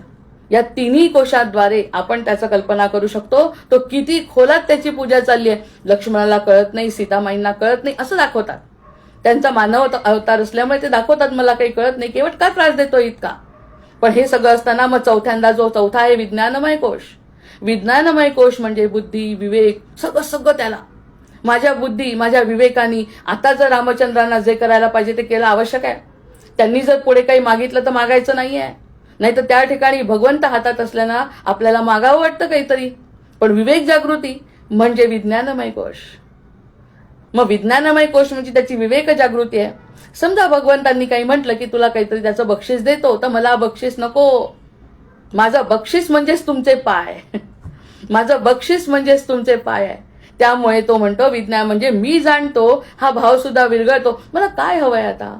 या तिन्ही कोशाद्वारे आपण त्याचं कल्पना करू शकतो तो किती खोलात त्याची पूजा चालली आहे. लक्ष्मणाला कळत नाही, सीतामाईंना कळत नाही असं दाखवतात. त्यांचा मानव अवतार असल्यामुळे ते दाखवतात मला काही कळत नाही, केवट का त्रास देतो इतका. पण हे सगळं असताना मग चौथ्यांदा जो चौथा आहे विज्ञानमय कोश. विज्ञानमय कोश म्हणजे बुद्धी, विवेक, सगळं त्याला. माझ्या बुद्धी, माझ्या विवेकानी आता जर रामचंद्रांना जे करायला पाहिजे ते केलं आवश्यक आहे. त्यांनी जर पुढे काही मागितलं तर मागायचं नाहीये. नाहीतर त्या ठिकाणी भगवंत हातात असल्यानं आपल्याला मागावं वाटतं काहीतरी. पण विवेक जागृती म्हणजे विज्ञानमय कोश. मग विज्ञानमय कोश म्हणजे त्याची विवेक जागृती आहे. समजा भगवंतांनी काही म्हटलं की तुला काहीतरी त्याचं बक्षीस देतो, तर मला बक्षीस नको. माझं बक्षीस म्हणजेच तुमचे पाय. माझं बक्षीस म्हणजेच तुमचे पाय आहे. त्यामुळे तो म्हणतो विज्ञान म्हणजे मी जाणतो हा भाव सुद्धा विरघळतो. मला काय हवंय आता?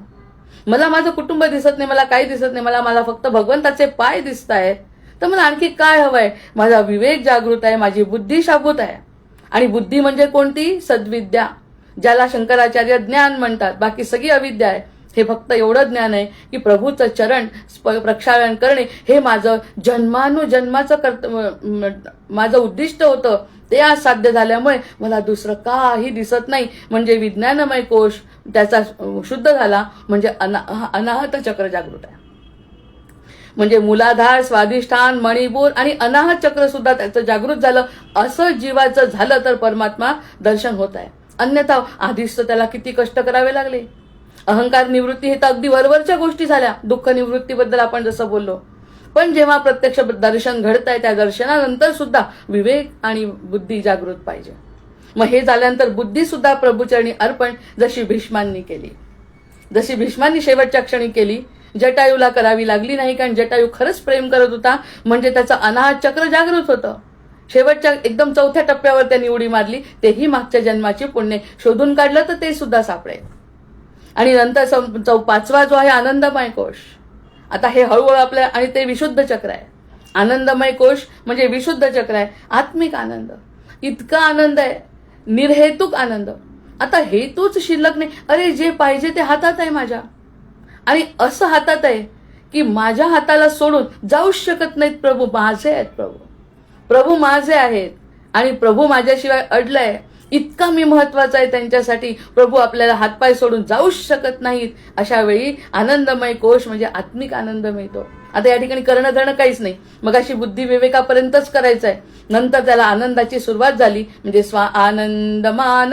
मला माझं कुटुंब दिसत नाही, मला काही दिसत नाही, मला फक्त भगवंताचे पाय दिसत आहेत. तर मला आणखी काय हवंय? माझा विवेक जागृत आहे, माझी बुद्धी शाबूत आहे. आणि बुद्धी म्हणजे कोणती? सद्विद्या, ज्याला शंकराचार्य ज्ञान म्हणतात. बाकी सगळी अविद्या आहे. हे फक्त एवढं ज्ञान आहे की प्रभूचं चरण प्रक्षालन करणे हे माझं जन्मानुजन्माचं माझं उद्दिष्ट होतं. ते आज साध्य झाल्यामुळे मला दुसरं काही दिसत नाही. म्हणजे विज्ञानमय कोश त्याचा शुद्ध झाला म्हणजे अनाहत चक्र जागृत आहे. म्हणजे मूलाधार, स्वाधिष्ठान, मणिपूर आणि अनाहत चक्र सुद्धा त्याचं जागृत झालं. असं जीवाचं झालं तर परमात्मा दर्शन होत आहे. अन्यथा आधीच त्याला किती कष्ट करावे लागले. अहंकार निवृत्ती हे तर अगदी वरवरच्या गोष्टी झाल्या. दुःख निवृत्तीबद्दल आपण जसं बोललो. पण जेव्हा प्रत्यक्ष दर्शन घडत आहे त्या दर्शनानंतर सुद्धा विवेक आणि बुद्धी जागृत पाहिजे. मग हे झाल्यानंतर बुद्धी सुद्धा प्रभूचरणी अर्पण जशी भीष्मांनी केली. जशी भीष्मांनी शेवटच्या क्षणी केली. जटायूला करावी लागली नाही, कारण जटायू खरंच प्रेम करत होता. म्हणजे त्याचं अनाहत चक्र जागृत होतं. शेवटच्या एकदम चौथ्या टप्प्यावर त्यांनी उडी मारली. तेही मागच्या जन्माची पुण्य शोधून काढलं तर ते सुद्धा सापडेल. आणि नंतर पाचवा जो आहे आनंदमय कोश. आता हे हळूहळू आपल्या आणि ते विशुद्ध चक्र आहे. आनंदमय कोश म्हणजे विशुद्ध चक्र आहे. आत्मिक आनंद, इतका आनंद आहे, निर्हेतुक आनंद. आता हेतूच शिल्लक नाही. अरे जे पाहिजे ते हातात आहे माझ्या. आणि असं हातात आहे की माझ्या हाताला सोडून जाऊच शकत नाहीत. प्रभू माझे आहेत. प्रभू माझे आहेत आणि प्रभू माझ्याशिवाय अडलंय. इतका मी महत्वाचा आहे त्यांच्यासाठी. प्रभू आपल्याला हातपाय सोडून जाऊच शकत नाहीत. अशा वेळी आनंदमय कोश म्हणजे आत्मिक आनंद मिळतो. आता या ठिकाणी करणं धरणं काहीच नाही. मग अशी बुद्धी विवेकापर्यंतच करायचं आहे. नंतर त्याला आनंदाची सुरुवात झाली. म्हणजे आनंदवने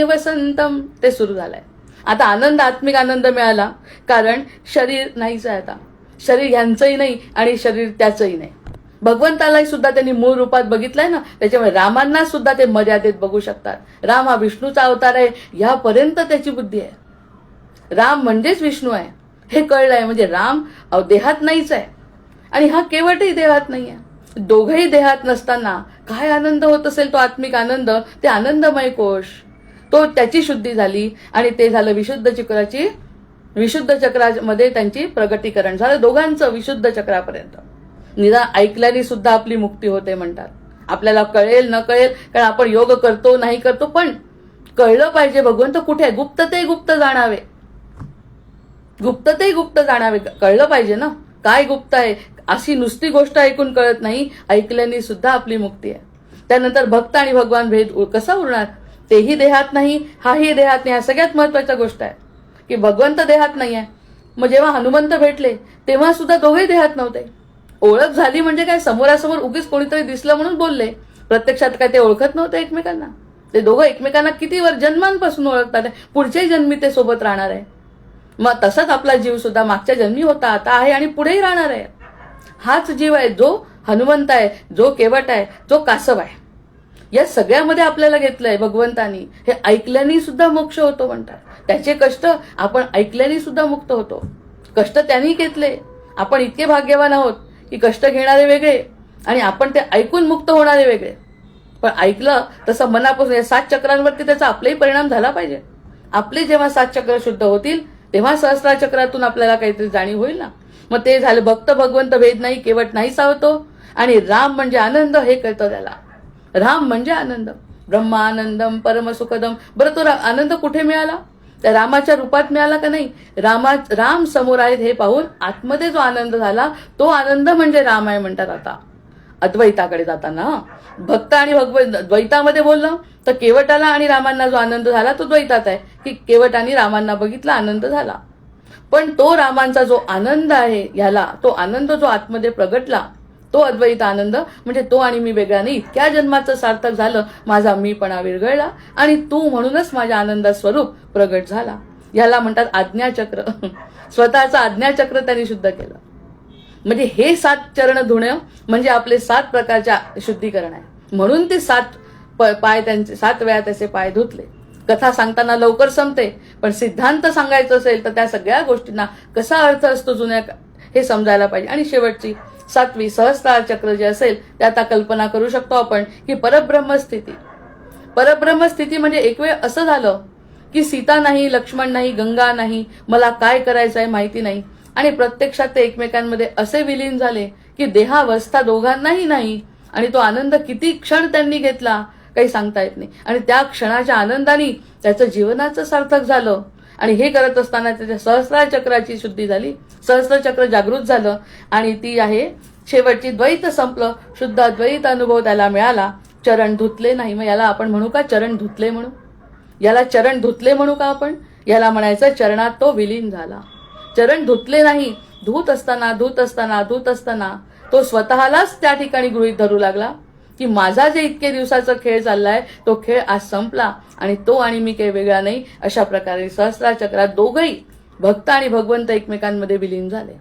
वसंतम ते सुरू झालंय. आता आनंद, आत्मिक आनंद मिळाला. कारण शरीर नाहीच आहे आता. शरीर ह्यांचंही नाही आणि शरीर त्याचंही नाही. भगवंतालाही सुद्धा त्यांनी मूळ रूपात बघितलंय ना. त्याच्यामुळे रामांना सुद्धा ते मर्यादेत बघू शकतात. राम हा विष्णूचा अवतार आहे यापर्यंत त्याची बुद्धी आहे. राम म्हणजेच विष्णू आहे हे कळलंय. म्हणजे राम देहात नाहीच आहे आणि हा केवटही देहात नाही आहे. दोघंही देहात नसताना काय आनंद होत असेल तो आत्मिक आनंद. ते आनंदमय कोश तो त्याची शुद्धी झाली आणि ते झालं विशुद्ध चक्राची. विशुद्ध चक्रामध्ये त्यांची प्रगतीकरण झालं दोघांचं विशुद्ध चक्रापर्यंत. निदान ऐकल्याने सुद्धा आपली मुक्ती होते म्हणतात. आपल्याला कळेल न कळेल, कारण आपण योग करतो नाही करतो, पण कळलं पाहिजे भगवंत कुठे आहे. गुप्त ते गुप्त जाणावे. गुप्त ते गुप्त जाणावे. कळलं पाहिजे ना काय गुप्त आहे. अशी नुसती गोष्ट ऐकून कळत नाही. ऐकल्याने सुद्धा आपली मुक्ती आहे. त्यानंतर भक्त आणि भगवान भेद कसा उरणार. तेही देहात नाही, हाही देहात नाही. हा सगळ्यात महत्वाच्या गोष्ट आहे की भगवंत देहात नाही आहे. मग जेव्हा हनुमंत भेटले तेव्हा सुद्धा दोघे देहात नव्हते. ओळख झाली म्हणजे काय, समोरासमोर उगीच कोणीतरी दिसलं म्हणून बोलले. प्रत्यक्षात काय ते ओळखत नव्हते एकमेकांना. ते दोघं एकमेकांना किती जन्मांपासून ओळखतात. पुढच्याही जन्मी ते सोबत राहणार आहे. मग तसाच आपला जीव सुद्धा मागच्या जन्मी होता, आता आहे आणि पुढेही राहणार आहे. हाच जीव आहे जो हनुमंत आहे, जो केवट आहे, जो कासव आहे. या सगळ्यामध्ये आपल्याला घेतलंय भगवंतानी. हे ऐकल्याने सुद्धा मोक्ष होतो म्हणतात. त्याचे कष्ट आपण ऐकल्याने सुद्धा मुक्त होतो. कष्ट त्यांनी घेतले. आपण इतके भाग्यवान आहोत की कष्ट घेणारे वेगळे आणि आपण ते ऐकून मुक्त होणारे वेगळे. पण ऐकलं तसं मनापासून 7 चक्रांवरती त्याचा आपलाही परिणाम झाला पाहिजे. आपले जेव्हा 7 चक्र शुद्ध होतील तेव्हा सहस्रार चक्रातून आपल्याला काहीतरी जाणीव होईल ना. मग ते झालं भक्त भगवंत भेद नाही केवट नाही सावतो. आणि राम म्हणजे आनंद हे कळतं त्याला. राम म्हणजे आनंद, ब्रह्मानंदम परमसुखदम. बरं, तो आनंद कुठे मिळाला? त्या रामाच्या रूपात मिळाला का नाही? राम समोर आहेत हे पाहून आतमध्ये जो आनंद झाला तो आनंद म्हणजे राम आहे म्हणतात. आता अद्वैताकडे जाताना भक्त आणि भगवंत द्वैतामध्ये बोललं तर केवटाला आणि रामांना जो आनंद झाला तो द्वैतात आहे की केवटाने रामांना बघितला आनंद झाला. पण तो रामांचा जो आनंद आहे ह्याला, तो आनंद जो आतमध्ये प्रगटला तो अद्वैत आनंद म्हणजे तो आणि मी वेगळा नाही. इतक्या जन्माचं सार्थक झालं, माझा मीपणा विरघळला आणि तू म्हणूनच माझ्या आनंदा स्वरूप प्रगट झाला. याला म्हणतात आज्ञाचक्र. स्वतःचं आज्ञाचक्र त्यांनी शुद्ध केलं. म्हणजे हे 7 चरण धुणं म्हणजे आपले 7 प्रकारच्या शुद्धीकरण आहे. म्हणून ते 7 पाय त्यांचे 7 वेळा त्याचे पाय धुतले. कथा सांगताना लवकर संपते, पण सिद्धांत सांगायचं असेल तर त्या सगळ्या गोष्टींना कसा अर्थ असतो जुन्या हे समजायला पाहिजे. आणि शेवटची 7वी सहस्रार चक्र जे असेल ते आता कल्पना करू शकतो आपण की परब्रह्मस्थिती. परब्रह्मस्थिती म्हणजे एक वेळ असं झालं की सीता नाही, लक्ष्मण नाही, गंगा नाही, मला काय करायचं आहे माहिती नाही. आणि प्रत्यक्षात ते एकमेकांमध्ये असे विलीन झाले की देहावस्था दोघांनाही नाही. आणि तो आनंद किती क्षण त्यांनी घेतला काही सांगता येत नाही. आणि त्या क्षणाच्या आनंदाने त्याचं जीवनाचं सार्थक झालं. आणि हे करत असताना त्याच्या सहस्रार चक्राची शुद्धी झाली, सहस्र चक्र जागृत झालं. आणि ती आहे शेवटची द्वैत संपलं, शुद्ध अद्वैत अनुभव त्याला मिळाला. चरण धुतले नाही. मग याला आपण म्हणू का चरण धुतले म्हणू? याला चरण धुतले म्हणू का आपण? याला म्हणायचं चरणात तो विलीन झाला. चरण धुतले नाही. धुत असताना धुत असताना धुत असताना तो स्वतःलाच त्या ठिकाणी गृहीत धरू लागला की माझा जे इतके दिवसाचा खेळ चाललाय तो खेळ आज संपला आणि तो आणि मी काही वेगळा नाही. अशा प्रकारे सहस्रार चक्रात दोघही भक्त आणि भगवंत एकमेकांमध्ये विलीन झाले.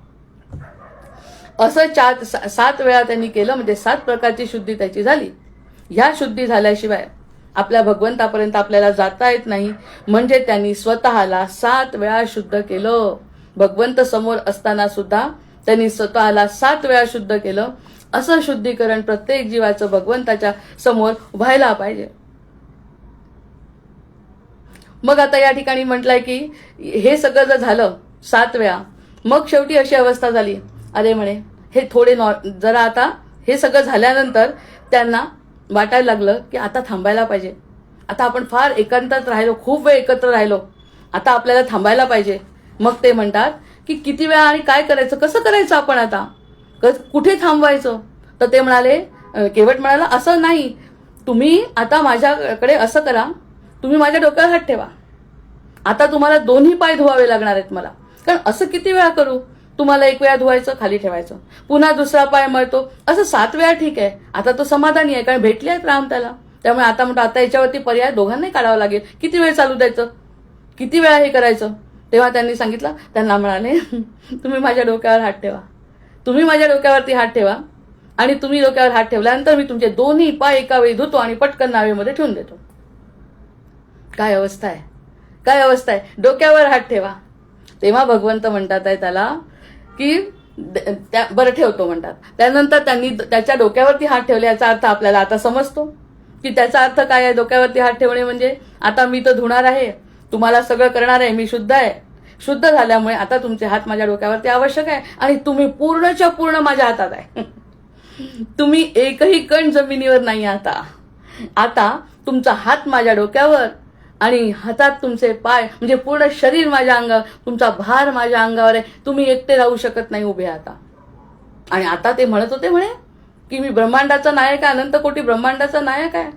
असं 7 वेळा त्यांनी केलं म्हणजे 7 प्रकारची शुद्धी त्याची झाली. ह्या शुद्धी झाल्याशिवाय आपल्या भगवंतापर्यंत आपल्याला जाता येत नाही. म्हणजे त्यांनी स्वतःला 7 वेळा शुद्ध केलं. भगवंत समोर असताना सुद्धा त्यांनी स्वतःला 7 वेळा शुद्ध केलं. असं शुद्धीकरण प्रत्येक जीवाचं भगवंताच्या समोर व्हायला पाहिजे. मग आता या ठिकाणी म्हटलंय की हे सगळं जर झालं 7 वेळा, मग शेवटी अशी अवस्था झाली, अरे म्हणे हे थोडे जरा आता हे सगळं झाल्यानंतर त्यांना वाटायला लागलं की आता थांबायला पाहिजे. आता आपण फार एकांतात राहिलो, खूप वेळ एकत्र राहिलो, आता आपल्याला थांबायला पाहिजे. मग ते म्हणतात की किती वेळा आणि काय करायचं, कसं करायचं आपण आता, कुठे थांबवायचं? तर ते म्हणाले, केवट म्हणाला असं नाही, तुम्ही आता माझ्याकडे असं करा, तुम्ही माझ्या डोक्यावर हात ठेवा. आता तुम्हाला दोन्ही पाय धुवावे लागणार आहेत मला, कारण असं किती वेळा करू? तुम्हाला 1 वेळा धुवायचं, खाली ठेवायचं, पुन्हा दुसरा पाय मळतो, असं 7 वेळा ठीक आहे. आता तो समाधानी आहे कारण भेटले आहेत राम त्याला. त्यामुळे आता म्हणतो आता याच्यावरती पर्याय दोघांनाही काढावा लागेल. किती वेळ चालू द्यायचं, किती वेळा हे करायचं? तेव्हा त्यांनी सांगितलं, त्यांना म्हणाले तुम्ही माझ्या डोक्यावर हात ठेवा, तुम्ही माझ्या डोक्यावरती हात ठेवा आणि तुम्ही डोक्यावर हात ठेवल्यानंतर मी तुमचे दोन्ही पाय एका वेळी धुतो आणि पटकन नावेमध्ये ठेवून देतो. काय अवस्था आहे, काय अवस्था आहे, डोक्यावर हात ठेवा. तेव्हा भगवंत म्हणतात आहे त्याला की बरं ठेवतो म्हणतात. त्यानंतर त्यांनी त्याच्या डोक्यावरती हात ठेवले. याचा अर्थ आपल्याला आता समजतो की त्याचा अर्थ काय आहे. डोक्यावरती हात ठेवणे म्हणजे आता मी तर धुणार आहे, तुम्हाला सगळं करणार आहे, मी शुद्ध आहे. शुद्ध झाल्यामुळे आता तुमचे हात माझ्या डोक्यावरती आवश्यक आहे आणि तुम्ही पूर्णच्या पूर्ण माझ्या हातात आहे. तुम्ही एकही कण जमिनीवर नाही. आता तुमचा हात माझ्या डोक्यावर आणि हातात तुमचे पाय म्हणजे पूर्ण शरीर माझ्या अंगावर, तुमचा भार माझ्या अंगावर आहे. तुम्ही एकटे राहू शकत नाही उभे आता. आणि आता ते म्हणत होते म्हणे की मी ब्रह्मांडाचा नायक आहे, अनंत कोटी ब्रह्मांडाचा नायक आहे.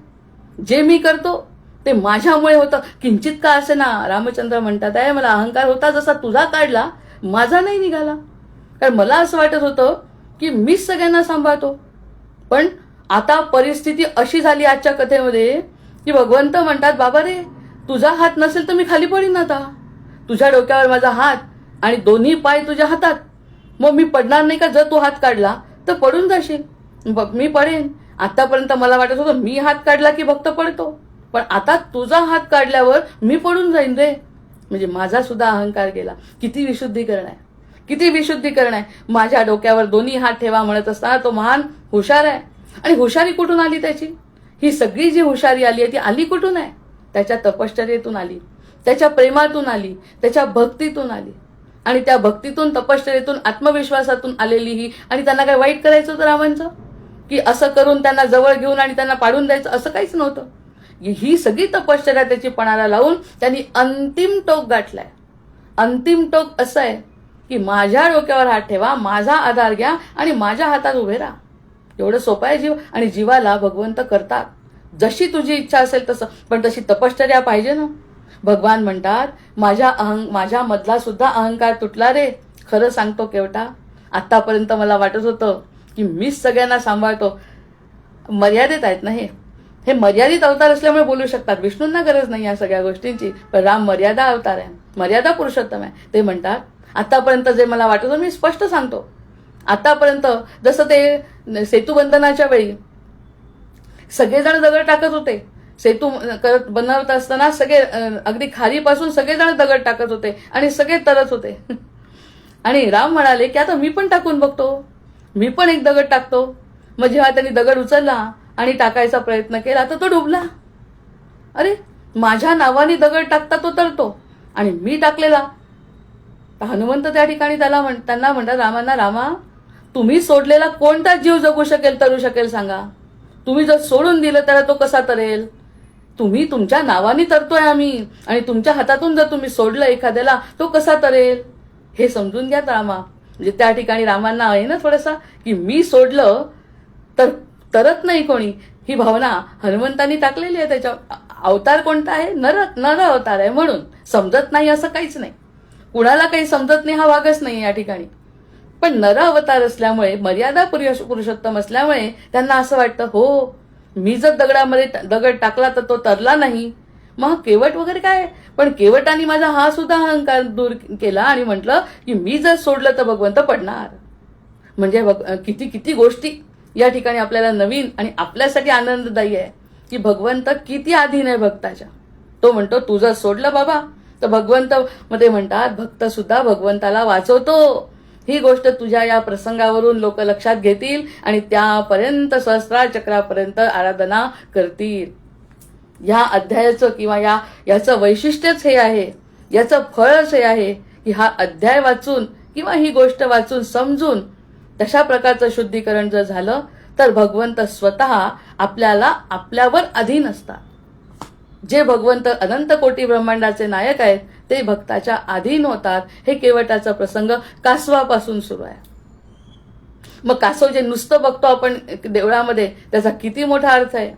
जे मी करतो ते माझ्यामुळे होतं, किंचित का असे ना. रामचंद्र म्हणतात आहे मला अहंकार होता जसा तुझा काढला, माझा नाही निघाला. कारण मला असं वाटत होतं की मीच सगळ्यांना सांभाळतो. पण आता परिस्थिती अशी झाली आजच्या कथेमध्ये की भगवंत म्हणतात बाबा रे, तुझा हात नसेल तर मी खाली पडीन आता. तुझ्या डोक्यावर माझा हात आणि दोन्ही पाय तुझ्या हातात, मग मी पडणार नाही का? जर तू हात काढला तर पडून जाशील, मी पडेन. आतापर्यंत मला वाटत होतं मी हात काढला की भक्त पडतो, पण आता तुझा हात काढल्यावर मी पडून जाईन रे. म्हणजे माझा सुद्धा अहंकार गेला. किती विशुद्धीकरण आहे, किती विशुद्धीकरण आहे. माझ्या डोक्यावर दोन्ही हात ठेवा म्हणत असताना तो महान हुशार आहे. आणि हुशारी कुठून आली त्याची? ही सगळी जी हुशारी आली आहे ती आली कुठून आहे? त्याच्या तपश्चर्येतून आली, त्याच्या प्रेमातून आली, त्याच्या भक्तीतून आली. आणि त्या भक्तीतून, तपश्चर्येतून, आत्मविश्वासातून आलेली ही. आणि त्यांना काय वाईट करायचं होतं रामांचं? की असं करून त्यांना जवळ घेऊन आणि त्यांना पाडून द्यायचं, असं काहीच नव्हतं. ही सगळी तपश्चर्या त्याची पणाला लावून त्यांनी अंतिम टोक गाठलाय. अंतिम टोक असं आहे की माझ्या डोक्यावर हात ठेवा, माझा आधार घ्या आणि माझ्या हातात उभे राहा. एवढं सोपं आहे जीव. आणि जीवाला भगवंत करतात जशी तुझी इच्छा असेल तसं, पण तशी तपश्चर्या पाहिजे ना. भगवान म्हणतात माझ्या मधला सुद्धा अहंकार तुटला रे. खरं सांगतो केवटा, आतापर्यंत मला वाटत होतं की मीच सगळ्यांना सांभाळतो. मर्यादित आहेत ना हे मर्यादित अवतार असल्यामुळे बोलू शकतात. विष्णूंना गरज नाही या सगळ्या गोष्टींची. पण राम मर्यादा अवतार आहे, मर्यादा पुरुषोत्तम आहे. ते म्हणतात आतापर्यंत जे मला वाटत होतं मी स्पष्ट सांगतो. आतापर्यंत जसं ते सेतुबंधनाच्या वेळी सगळेजण दगड टाकत होते, सेतू बनवत असताना सगळे अगदी खारीपासून सगळेजण दगड टाकत होते आणि सगळे तरत होते. आणि राम म्हणाले की आता मी पण टाकून बघतो, मी पण एक दगड टाकतो. मग जेव्हा त्यांनी दगड उचलला आणि टाकायचा प्रयत्न केला तर तो डुबला. अरे, माझ्या नावाने दगड टाकता तो तरतो आणि मी टाकलेला. हनुमंत त्या ठिकाणी त्यांना म्हणतात रामांना, रामा तुम्ही सोडलेला कोणता जीव जगू शकेल, तरू शकेल सांगा? तुम्ही जर सोडून दिलं त्याला तो कसा तरेल? तुम्ही तुमच्या नावाने तरतोय आम्ही, आणि तुमच्या हातातून जर तुम्ही सोडलं एखाद्याला तो कसा तरेल? हे समजून घ्या रामा. म्हणजे त्या ठिकाणी रामांना आहे ना थोडासा की मी सोडलं तर तरत नाही कोणी, ही भावना हनुमंतांनी टाकलेली आहे. त्याच्या अवतार कोणता आहे? नर अवतार आहे. म्हणून समजत नाही असं काहीच नाही, कुणाला काही समजत नाही हा भागच नाही या ठिकाणी. पण नर अवतार असल्यामुळे, मर्यादा पुरुषोत्तम असल्यामुळे त्यांना असं वाटतं हो मी जर दगडामध्ये दगड टाकला तर तो तरला नाही, मग केवट वगैरे काय. पण केवटाने माझा हा सुद्धा अहंकार दूर केला आणि म्हटलं की मी जर सोडलं तर भगवंत पडणार. म्हणजे किती किती गोष्टी या ठिकाणी आपल्याला नवीन आणि आपल्यासाठी आनंददायी आहे की भगवंत किती अधीन आहे भक्ताच्या. तो म्हणतो तू जर सोडलं बाबा तर भगवंत मध्ये म्हणतात भक्त सुद्धा भगवंताला वाचवतो. ही गोष्ट तुझ्या या प्रसंगावरून लोक लक्षात घेतील आणि त्यापर्यंत सहस्रार चक्रापर्यंत आराधना करतील. या अध्यायाचं किंवा याचं वैशिष्ट्यच हे आहे, याचं फळच हे आहे की हा अध्याय वाचून किंवा ही गोष्ट वाचून समजून तशा प्रकारचं शुद्धीकरण जर झालं तर भगवंत स्वतः आपल्यावर अधीन असतात. जे भगवंत अनंत कोटी ब्रह्मांडाचे नायक आहेत ते भक्ताच्या अधीन होतात. हे केवटाचा प्रसंग कासवापासून सुरू आहे. मग कासव जे नुसतं बघतो आपण देवळामध्ये त्याचा किती मोठा अर्थ आहे.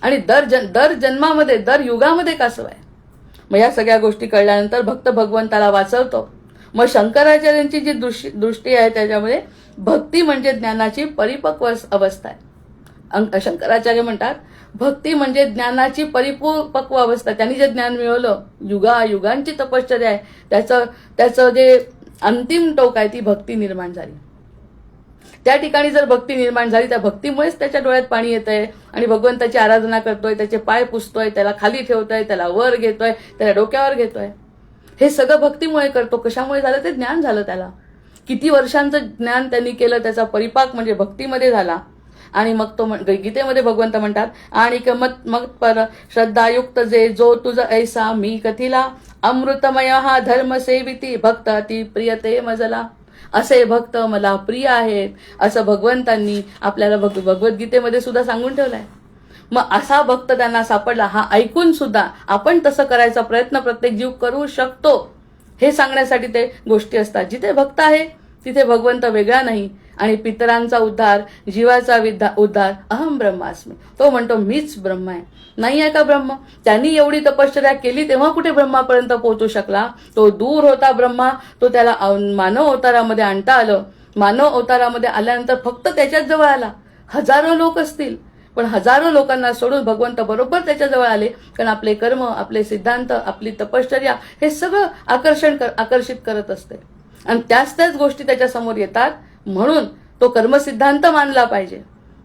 आणि दर जन्मामध्ये, दर युगामध्ये कासव आहे. मग या सगळ्या गोष्टी कळल्यानंतर भक्त भगवंताला वाचवतो. मग शंकराचार्यांची जी दृष्टी आहे त्याच्यामध्ये भक्ती म्हणजे ज्ञानाची परिपक्व अवस्था आहे. शंकराचार्य म्हणतात भक्ती म्हणजे ज्ञानाची परिपक्व अवस्था. त्यांनी जे ज्ञान मिळवलं, युगांची तपश्चर्या आहे, त्याचं जे अंतिम टोक आहे ती भक्ती निर्माण झाली. त्या ठिकाणी जर भक्ती निर्माण झाली त्या भक्तीमुळेच त्याच्या डोळ्यात पाणी येतंय आणि भगवंताची आराधना करतोय, त्याचे पाय पुसतोय, त्याला खाली ठेवतोय, त्याला वर घेतोय, त्याला डोक्यावर घेतोय. हे सगळं भक्तीमुळे करतो. कशामुळे झालं? ते ज्ञान झालं त्याला. किती वर्षांचं ज्ञान त्यांनी केलं, त्याचा परिपाक म्हणजे भक्तीमध्ये झाला. आणि मग तो गीतेमध्ये भगवंत म्हणतात आणि मग पर श्रद्धायुक्त जे जो तुझ ऐसा मी कथिला अमृतमय हा धर्म सेविती भक्त अति प्रियते मजला. असे भक्त मला प्रिय आहेत असं भगवंतांनी आपल्याला भगवद्गीतेमध्ये सुद्धा सांगून ठेवलंय. मग असा भक्त त्यांना सापडला. हा ऐकून सुद्धा आपण तसं करायचा प्रयत्न प्रत्येक जीव करू शकतो हे सांगण्यासाठी ते गोष्टी असतात. जिथे भक्त आहे तिथे भगवंत वेगळा नाही. आणि पितरांचा उद्धार, जीवाचा उद्धार, अहम ब्रह्मास्मी. तो म्हणतो मीच ब्रह्म आहे. नाही आहे का ब्रह्म? त्यांनी एवढी तपश्चर्या केली तेव्हा कुठे ब्रह्मापर्यंत पोहोचू शकला? तो दूर होता ब्रह्मा. तो त्याला मानव अवतारामध्ये आणता आलं. मानव अवतारामध्ये आल्यानंतर फक्त त्याच्याच जवळ आला. हजारो लोक असतील पण हजारो लोकांना सोडून भगवंत बरोबर त्याच्याजवळ आले. कारण आपले कर्म, आपले सिद्धांत, आपली तपश्चर्या हे सगळं आकर्षित करत असते आणि त्याच गोष्टी त्याच्या समोर येतात. म्हणून तो कर्मसिद्धांत मानला पाहिजे.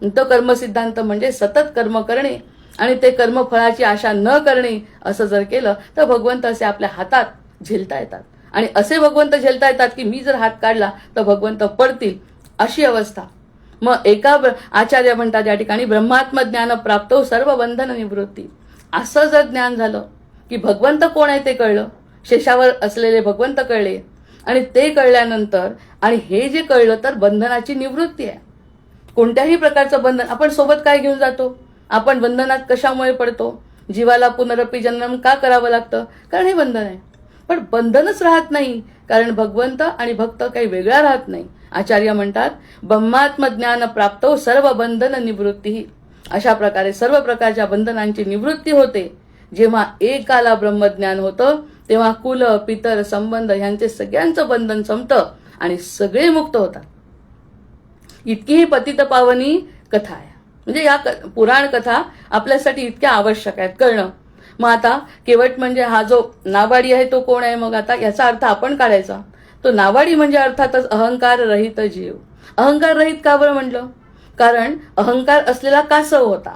तो कर्मसिद्धांत म्हणजे सतत कर्म करणे आणि ते कर्मफळाची आशा न करणे. असं जर केलं तर भगवंत असे आपल्या हातात झेलता येतात. आणि असे भगवंत झेलता येतात की मी जर हात काढला तर भगवंत पडतील, अशी अवस्था. मग एका आचार्य म्हणतात या ठिकाणी ब्रह्मात्म ज्ञान प्राप्त सर्व बंधन निवृत्ती. असं जर ज्ञान झालं की भगवंत कोण आहे ते कळलं, शेषावर असलेले भगवंत कळले, आणि ते कळल्यानंतर आणि हे जे कळलं तर बंधनाची निवृत्ती आहे. कोणत्याही प्रकारचं बंधन आपण सोबत काय घेऊन जातो, आपण बंधनात कशामुळे पडतो, जीवाला पुनरपी जन्म का करावं लागतं, कारण हे बंधन आहे. पण बंधनच राहत नाही, कारण भगवंत आणि भक्त काही वेगळा राहत नाही. आचार्य म्हणतात ब्रह्मात्म ज्ञान प्राप्त सर्व बंधन निवृत्ती. अशा प्रकारे सर्व प्रकारच्या बंधनांची निवृत्ती होते. जेव्हा एकाला ब्रह्मज्ञान होतं तेव्हा कुल पितर संबंध यांचे सगळ्यांचं बंधन संपतं आणि सगळे मुक्त होतात. इतकी ही पतित पावनी कथा आहे. म्हणजे या पुराण कथा आपल्यासाठी इतक्या आवश्यक आहेत कळणं. मग आता केवट म्हणजे हा जो नावाडी आहे तो कोण आहे, मग आता याचा अर्थ आपण काढायचा. तो नावाडी म्हणजे अर्थातच अहंकार रहित जीव. अहंकार रहित का बरं म्हटलं, कारण अहंकार असलेला कासव होता.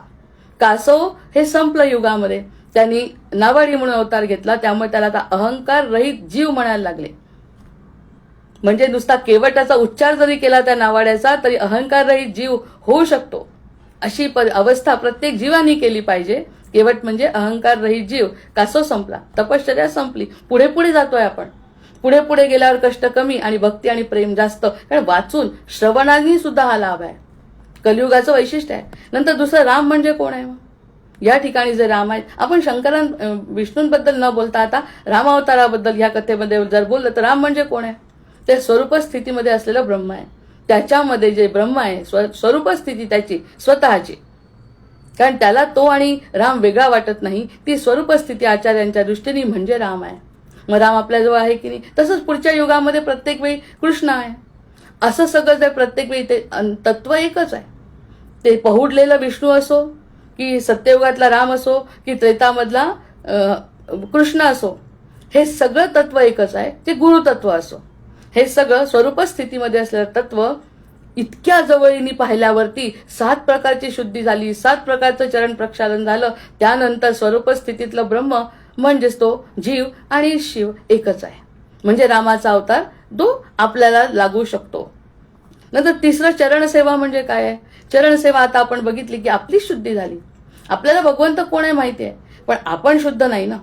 कासव हे संपलं युगामध्ये, त्यांनी नावाडी म्हणून अवतार घेतला, त्यामुळे त्याला आता अहंकार रहित जीव म्हणायला लागले. म्हणजे नुसता केवटाचा उच्चार जरी केला त्या नावाड्याचा तरी अहंकार रहित जीव होऊ शकतो. अशी अवस्था प्रत्येक जीवानी केली पाहिजे. केवट म्हणजे अहंकार रहित जीव. कासव संपला, तपश्चर्या संपली, पुढे पुढे जातोय आपण. पुढे पुढे गेल्यावर कष्ट कमी आणि भक्ती आणि प्रेम जास्त, कारण वाचून श्रवणाने सुद्धा हा लाभ आहे. कलियुगाचं वैशिष्ट्य आहे. नंतर दुसरं राम म्हणजे कोण आहे, मग या ठिकाणी जे राम आहेत, आपण विष्णूंबद्दल न बोलता आता रामावताराबद्दल या कथेमध्ये जर बोललं तर राम म्हणजे कोण आहे, ते स्वरूप स्थितीमध्ये असलेलं ब्रह्म आहे. त्याच्यामध्ये जे ब्रह्म आहे स्वरूप स्थिती त्याची स्वतःची, कारण त्याला तो आणि राम वेगळा वाटत नाही, ती स्वरूप स्थिती आचार्यांच्या दृष्टीने म्हणजे राम आहे. मग राम आपल्याजवळ आहे की नाही, तसंच पुढच्या युगामध्ये प्रत्येक वेळी कृष्ण आहे. असं सगळं जर प्रत्येक वेळी ते तत्व एकच आहे. ते पहुडलेलं विष्णू असो की सत्ययुगातला राम असो की त्रेतामधला कृष्ण असो, हे सगळं तत्व एकच आहे. ते गुरुतत्व असो, हे सगळं स्वरूप स्थितीमध्ये असलेलं तत्व इतक्या जवळीने पाहिल्यावरती 7 प्रकारची शुद्धी झाली, 7 प्रकारचं चरण प्रक्षालन झालं. त्यानंतर स्वरूप स्थितीतलं ब्रह्म म्हणजेच तो जीव आणि शिव एकच आहे. म्हणजे रामाचा अवतार तो आपल्याला लागू शकतो. नंतर तिसरं चरणसेवा म्हणजे काय आहे. चरणसेवा आता आपण बघितली की आपली शुद्धी झाली. आपल्याला भगवंत कोण आहे माहिती आहे, पण आपण शुद्ध नाही ना.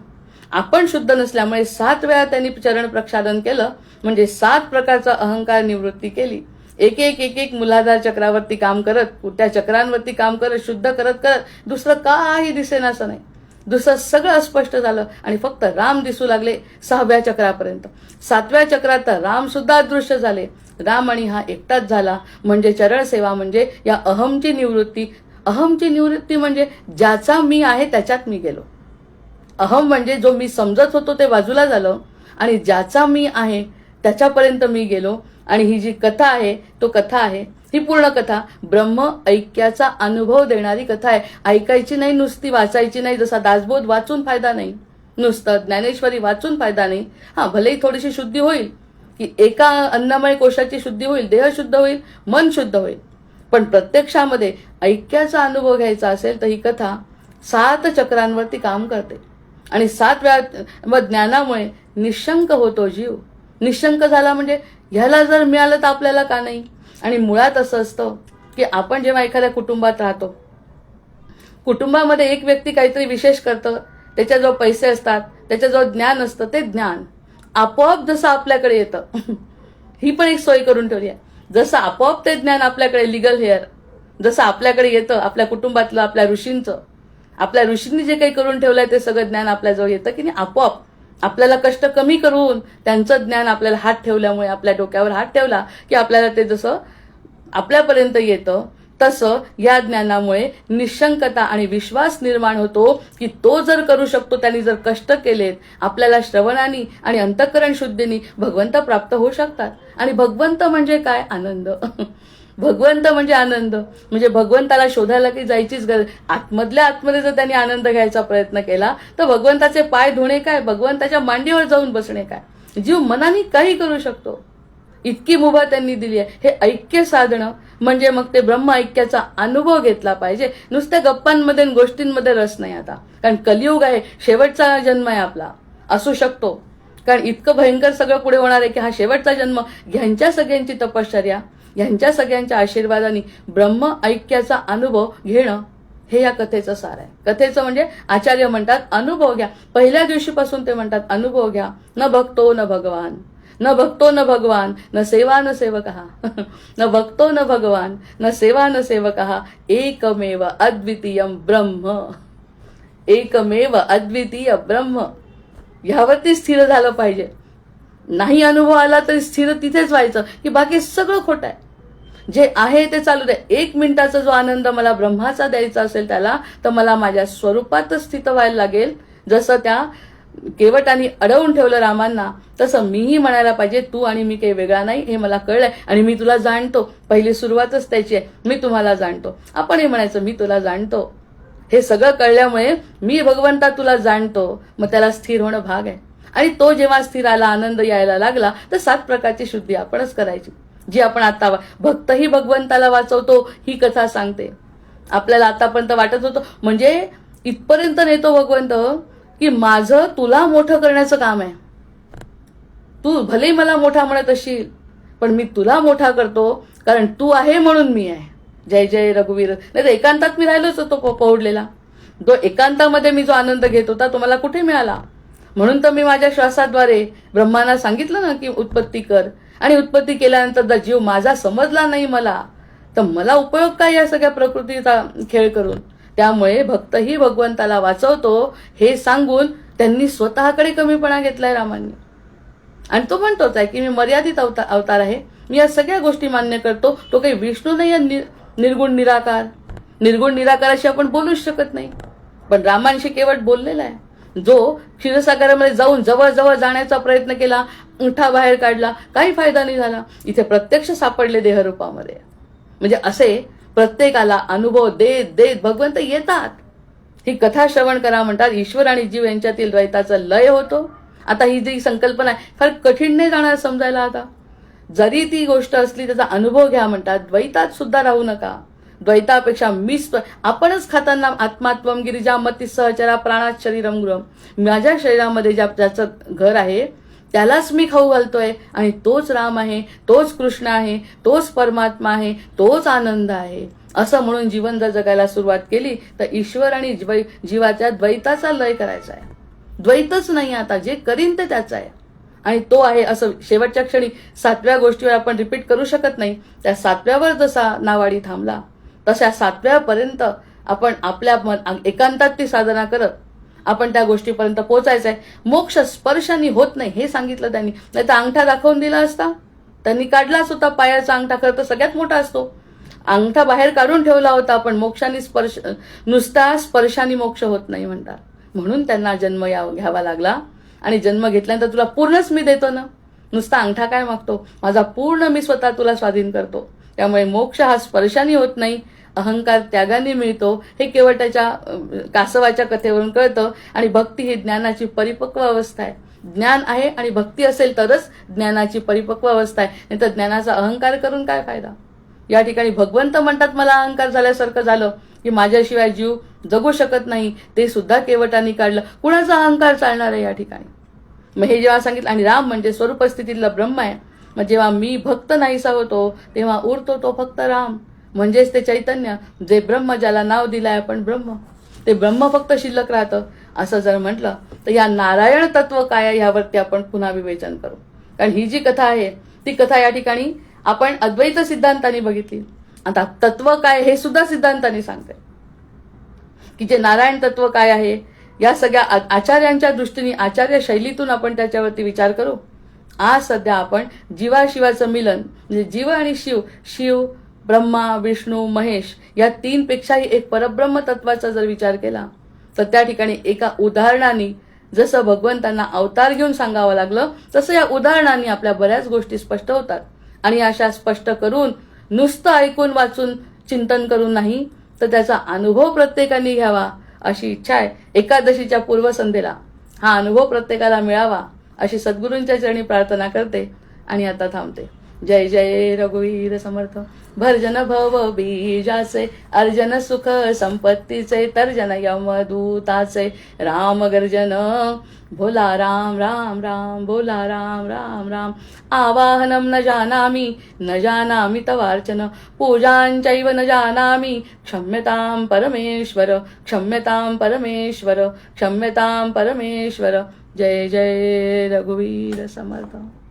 आपण शुद्ध नसल्यामुळे 7 वेळा त्यांनी चरण प्रक्षालन केलं, म्हणजे 7 प्रकारचा अहंकार निवृत्ती केली. एक एक मूलाधार चक्रावरती काम करत, त्या चक्रांवरती काम करत, शुद्ध करत करत दुसरं काही दिसेनासं नाही. दुसरं सगळं स्पष्ट झालं आणि फक्त राम दिसू लागले 6व्या चक्रापर्यंत. 7व्या चक्रात तर राम सुद्धा अदृश्य झाले. राम आणि हा एकटाच झाला. म्हणजे चरण सेवा म्हणजे या अहमची निवृत्ती. अहमची निवृत्ती म्हणजे ज्याचा मी आहे त्याच्यात मी गेलो. अहम म्हणजे जो मी समजत होतो ते बाजूला झालं आणि ज्याचा मी आहे त्याच्यापर्यंत मी गेलो. आणि ही जी कथा आहे तो कथा आहे, ही पूर्ण कथा ब्रह्म ऐक्याचा अनुभव देणारी कथा आहे. ऐकायची नाही, नुसती वाचायची नाही. जसा दासबोध वाचून फायदा नाही, नुसतं ज्ञानेश्वरी वाचून फायदा नाही. हा, भलेही थोडीशी शुद्धी होईल की एका अन्नमय कोशाची शुद्धी होईल, देह शुद्ध होईल, मन शुद्ध होईल, पण प्रत्यक्षामध्ये ऐक्याचा अनुभव घ्यायचा असेल तर ही कथा 7 चक्रांवरती काम करते. आणि 7व्या ज्ञानामुळे निशंक होतो जीव. निशंक झाला म्हणजे ह्याला जर मिळालं तर आपल्याला का नाही. आणि मुळात असं असतं की आपण जेव्हा एखाद्या कुटुंबात राहतो, कुटुंबामध्ये एक व्यक्ती काहीतरी विशेष करतं, त्याच्याजवळ पैसे असतात, त्याच्याजवळ ज्ञान असतं, ते ज्ञान आपोआप जसं आपल्याकडे येतं ही पण एक सोय करून ठेवली आहे. जसं आपोआप ते ज्ञान आपल्याकडे लिगल हेअर जसं आपल्याकडे येतं, आपल्या कुटुंबातलं, आपल्या ऋषींचं, आपल्या ऋषींनी जे काही करून ठेवलंय ते सगळं ज्ञान आपल्याजवळ येतं की नाही आपोआप. आपल्याला कष्ट कमी करून त्यांचं ज्ञान आपल्याला हात ठेवल्यामुळे, आपल्या डोक्यावर हात ठेवला की आपल्याला ते जसं आपल्यापर्यंत येतं, तसं या ज्ञानामुळे निशंकता आणि विश्वास निर्माण होतो की तो जर करू शकतो, त्यांनी जर कष्ट केलेत, आपल्याला श्रवणाने आणि अंतःकरण शुद्धीने भगवंत प्राप्त होऊ शकतात. आणि भगवंत म्हणजे काय, आनंद. भगवंत म्हणजे आनंद. म्हणजे भगवंताला शोधायला की जायचीच गरज. आतमधल्या आतमध्ये जर त्यांनी आनंद घ्यायचा प्रयत्न केला तर भगवंताचे पाय धुणे काय, भगवंताच्या मांडीवर जाऊन बसणे काय. जीव मनाने काही करू शकतो. इतकी मुभा त्यांनी दिली आहे. हे ऐक्य साधणं म्हणजे मग ते ब्रह्म ऐक्याचा अनुभव घेतला पाहिजे. नुसत्या गप्पांमध्ये आणि गोष्टींमध्ये रस नाही आता, कारण कलियुग आहे, शेवटचा जन्म आहे आपला, असू शकतो. कारण इतकं भयंकर सगळं पुढे होणार आहे की हा शेवटचा जन्म, ह्यांच्या सगळ्यांची तपश्चर्या, ह्यांच्या सगळ्यांच्या आशीर्वादाने ब्रह्म ऐक्याचा अनुभव घेणं, हे या कथेचं सार आहे. कथेचं म्हणजे आचार्य म्हणतात अनुभव घ्या. पहिल्या दिवशीपासून ते म्हणतात अनुभव घ्या. न भक्तो न भगवान, न भक्तो न भगवान, न सेवा न सेवकः, न भक्तो न भगवान, न सेवा न सेवकः, एकमेव अद्वितीयम ब्रह्म, एकमेव अद्वितीय ब्रह्म. ह्यावरती स्थिर झालं पाहिजे. नाही अनुभव आला तरी स्थिर तिथेच व्हायचं की बाकी सगळं खोटं आहे, जे आहे ते चालू दे. 1 मिनिटाचा जो आनंद मला ब्रह्माचा द्यायचा असेल त्याला, तर मला माझ्या स्वरूपातच स्थित व्हायला लागेल. जसं त्या केवटाने अडवून ठेवलं रामांना, तसं मीही म्हणायला पाहिजे तू आणि मी काही वेगळा नाही, हे मला कळलंय आणि मी तुला जाणतो. पहिली सुरुवातच त्याची आहे, मी तुम्हाला जाणतो. आपणही म्हणायचं मी तुला जाणतो. हे सगळं कळल्यामुळे मी भगवंता तुला जाणतो, मग त्याला स्थिर होणं भाग आहे. आणि तो जेव्हा स्थिर आला, आनंद यायला लागला, तर 7 प्रकारची शुद्धी आपणच करायची, जी आपण आता भक्तही भगवंताला वाचवतो ही कथा सांगते. आपल्याला आतापर्यंत वाटत होतं म्हणजे इथपर्यंत नेतो भगवंत की माझं तुला मोठं करण्याचं काम आहे. तू भले मला मोठा म्हणत असशील, पण मी तुला मोठा करतो, कारण तू आहे म्हणून मी आहे. जय जय रघुवीर. नाही तर एकांतात मी राहिलोच होतो पौडलेला. जो एकांतामध्ये मी जो आनंद घेत होता तो मला कुठे मिळाला. म्हणून तर मी माझ्या श्वासाद्वारे ब्रह्मांना सांगितलं ना की उत्पत्ती कर, आणि उत्पत्ती केल्यानंतर जर जीव माझा समजला नाही मला, तर मला उपयोग काय या सगळ्या प्रकृतीचा खेळ करून. त्यामुळे भक्तही भगवंताला वाचवतो हे सांगून त्यांनी स्वतःकडे कमीपणा घेतलाय रामांनी. आणि तो म्हणतोच आहे की मी मर्यादित अवतार आहे, मी या सगळ्या गोष्टी मान्य करतो. तो काही विष्णू नाही, निर्गुण निराकार. निर्गुण निराकाराशी आपण बोलूच शकत नाही, पण रामांशी केवळ बोललेला आहे. जो क्षीरसागरामध्ये जाऊन जवळ जवळ जाण्याचा प्रयत्न केला, अंगठा बाहेर काढला, काही फायदा नाही झाला. इथे प्रत्यक्ष सापडले देहरूपामध्ये. म्हणजे असे प्रत्येकाला अनुभव देत देत भगवंत येतात. ही कथा श्रवण करा म्हणतात. ईश्वर आणि जीव यांच्यातील द्वैताचा लय होतो. आता ही जी संकल्पना आहे फार कठीण नाही जाणार समजायला. आता जरी ती गोष्ट असली त्याचा अनुभव घ्या म्हणतात. द्वैतात सुद्धा राहू नका. द्वैतापेक्षा आपणच खाताना आत्मात्वम गिरिजा मती सहचरा प्राणात शरीरम गृहम. माझ्या शरीरामध्ये ज्याचं घर आहे त्यालाच मी खाऊ घालतोय, आणि तोच राम आहे, तोच कृष्ण आहे, तोच परमात्मा आहे, तोच आनंद आहे. असं म्हणून जीवन जर जगायला सुरुवात केली तर ईश्वर आणि जीवाच्या द्वैताचा लय करायचा आहे. द्वैतच नाही, आता जे करीन ते त्याचं आहे, आणि तो आहे असं शेवटच्या क्षणी 7व्या गोष्टीवर आपण रिपीट करू शकत नाही. त्या 7व्यावर जसा नावाडी थांबला तशा 7व्यापर्यंत आपण आपल्या एकांतात ती साधना करत आपण त्या गोष्टीपर्यंत पोहोचायचं आहे. मोक्ष स्पर्शाने होत नाही हे सांगितलं त्यांनी. नाही तर अंगठा दाखवून दिला असता. त्यांनी काढलाच होता पायाचा अंगठा, खरं तर सगळ्यात मोठा असतो. अंगठा बाहेर काढून ठेवला होता, पण मोक्षाने नुसता स्पर्शाने मोक्ष होत नाही म्हणतात. म्हणून त्यांना जन्म घ्यावा लागला. आणि जन्म घेतल्यानंतर तुला पूर्णच मी देतो ना, नुसता अंगठा काय मागतो, माझा पूर्ण मी स्वतः तुला स्वाधीन करतो. त्यामुळे मोक्ष हा स्पर्शाने होत नाही, अहंकार त्यागाने मिळतो. हे केवळ त्याच्या कासवाच्या कथेवरून कळतं. आणि भक्ती ही ज्ञानाची परिपक्व अवस्था आहे. ज्ञान आहे आणि भक्ती असेल तरच ज्ञानाची परिपक्व अवस्था आहे. नाही तर ज्ञानाचा अहंकार करून काय फायदा. या ठिकाणी भगवंत म्हणतात मला अहंकार झाल्यासारखं झालं की माझ्याशिवाय जीव जगू शकत नाही, ते सुद्धा केवटाने काढलं. कुणाचा अहंकार चालणार आहे या ठिकाणी. मग हे जेव्हा सांगितलं, आणि राम म्हणजे स्वरूप स्थितीतला ब्रह्म आहे. मग जेव्हा मी भक्त नाहीसा होतो तेव्हा उरतो तो फक्त राम, म्हणजेच ते चैतन्य, जे ब्रह्म, ज्याला नाव दिलंय आपण ब्रह्म, ते ब्रह्म फक्त शिल्लक राहतं. असं जर म्हटलं तर या नारायण तत्व काय आहे यावरती आपण पुन्हा विवेचन करू. कारण ही जी कथा आहे ती कथा या ठिकाणी आपण अद्वैत सिद्धांताने बघितली. आता तत्व काय हे सुद्धा सिद्धांताने सांगते की जे नारायण तत्व काय आहे, या सगळ्या आचार्यांच्या दृष्टीने, आचार्य शैलीतून आपण त्याच्यावरती विचार करू. आज सध्या आपण जीवाशिवाचं मिलन, म्हणजे जीव आणि शिव, शिव ब्रह्मा विष्णू महेश या 3 पेक्षाही एक परब्रह्म तत्वाचा जर विचार केला तर त्या ठिकाणी एका उदाहरणाने, जसं भगवंतांना अवतार घेऊन सांगावं लागलं तसं या उदाहरणाने आपल्या बऱ्याच गोष्टी स्पष्ट होतात. आणि अशा स्पष्ट करून नुसतं ऐकून वाचून चिंतन करून नाही तर त्याचा अनुभव प्रत्येकाने घ्यावा अशी इच्छा आहे. एकादशीच्या पूर्वसंध्येला हा अनुभव प्रत्येकाला मिळावा अशी सद्गुरूंच्या चरणी प्रार्थना करते आणि आता थांबते. जय जय रघुवीर समर्थ. भर्जन भव बीजाचे, अर्जन सुख संपत्तीचे, तर्जन यमदूताचे, राम गर्जन भोला राम राम राम, भोला राम राम राम. आवाहनं न जानामि तवार्चन, पूजांचैव न जानामि, क्षम्यतां परमेश्वर, क्षम्यतां परमेश्वर, क्षम्यतां परमेश्वर. जय जय रघुवीर समर्थ.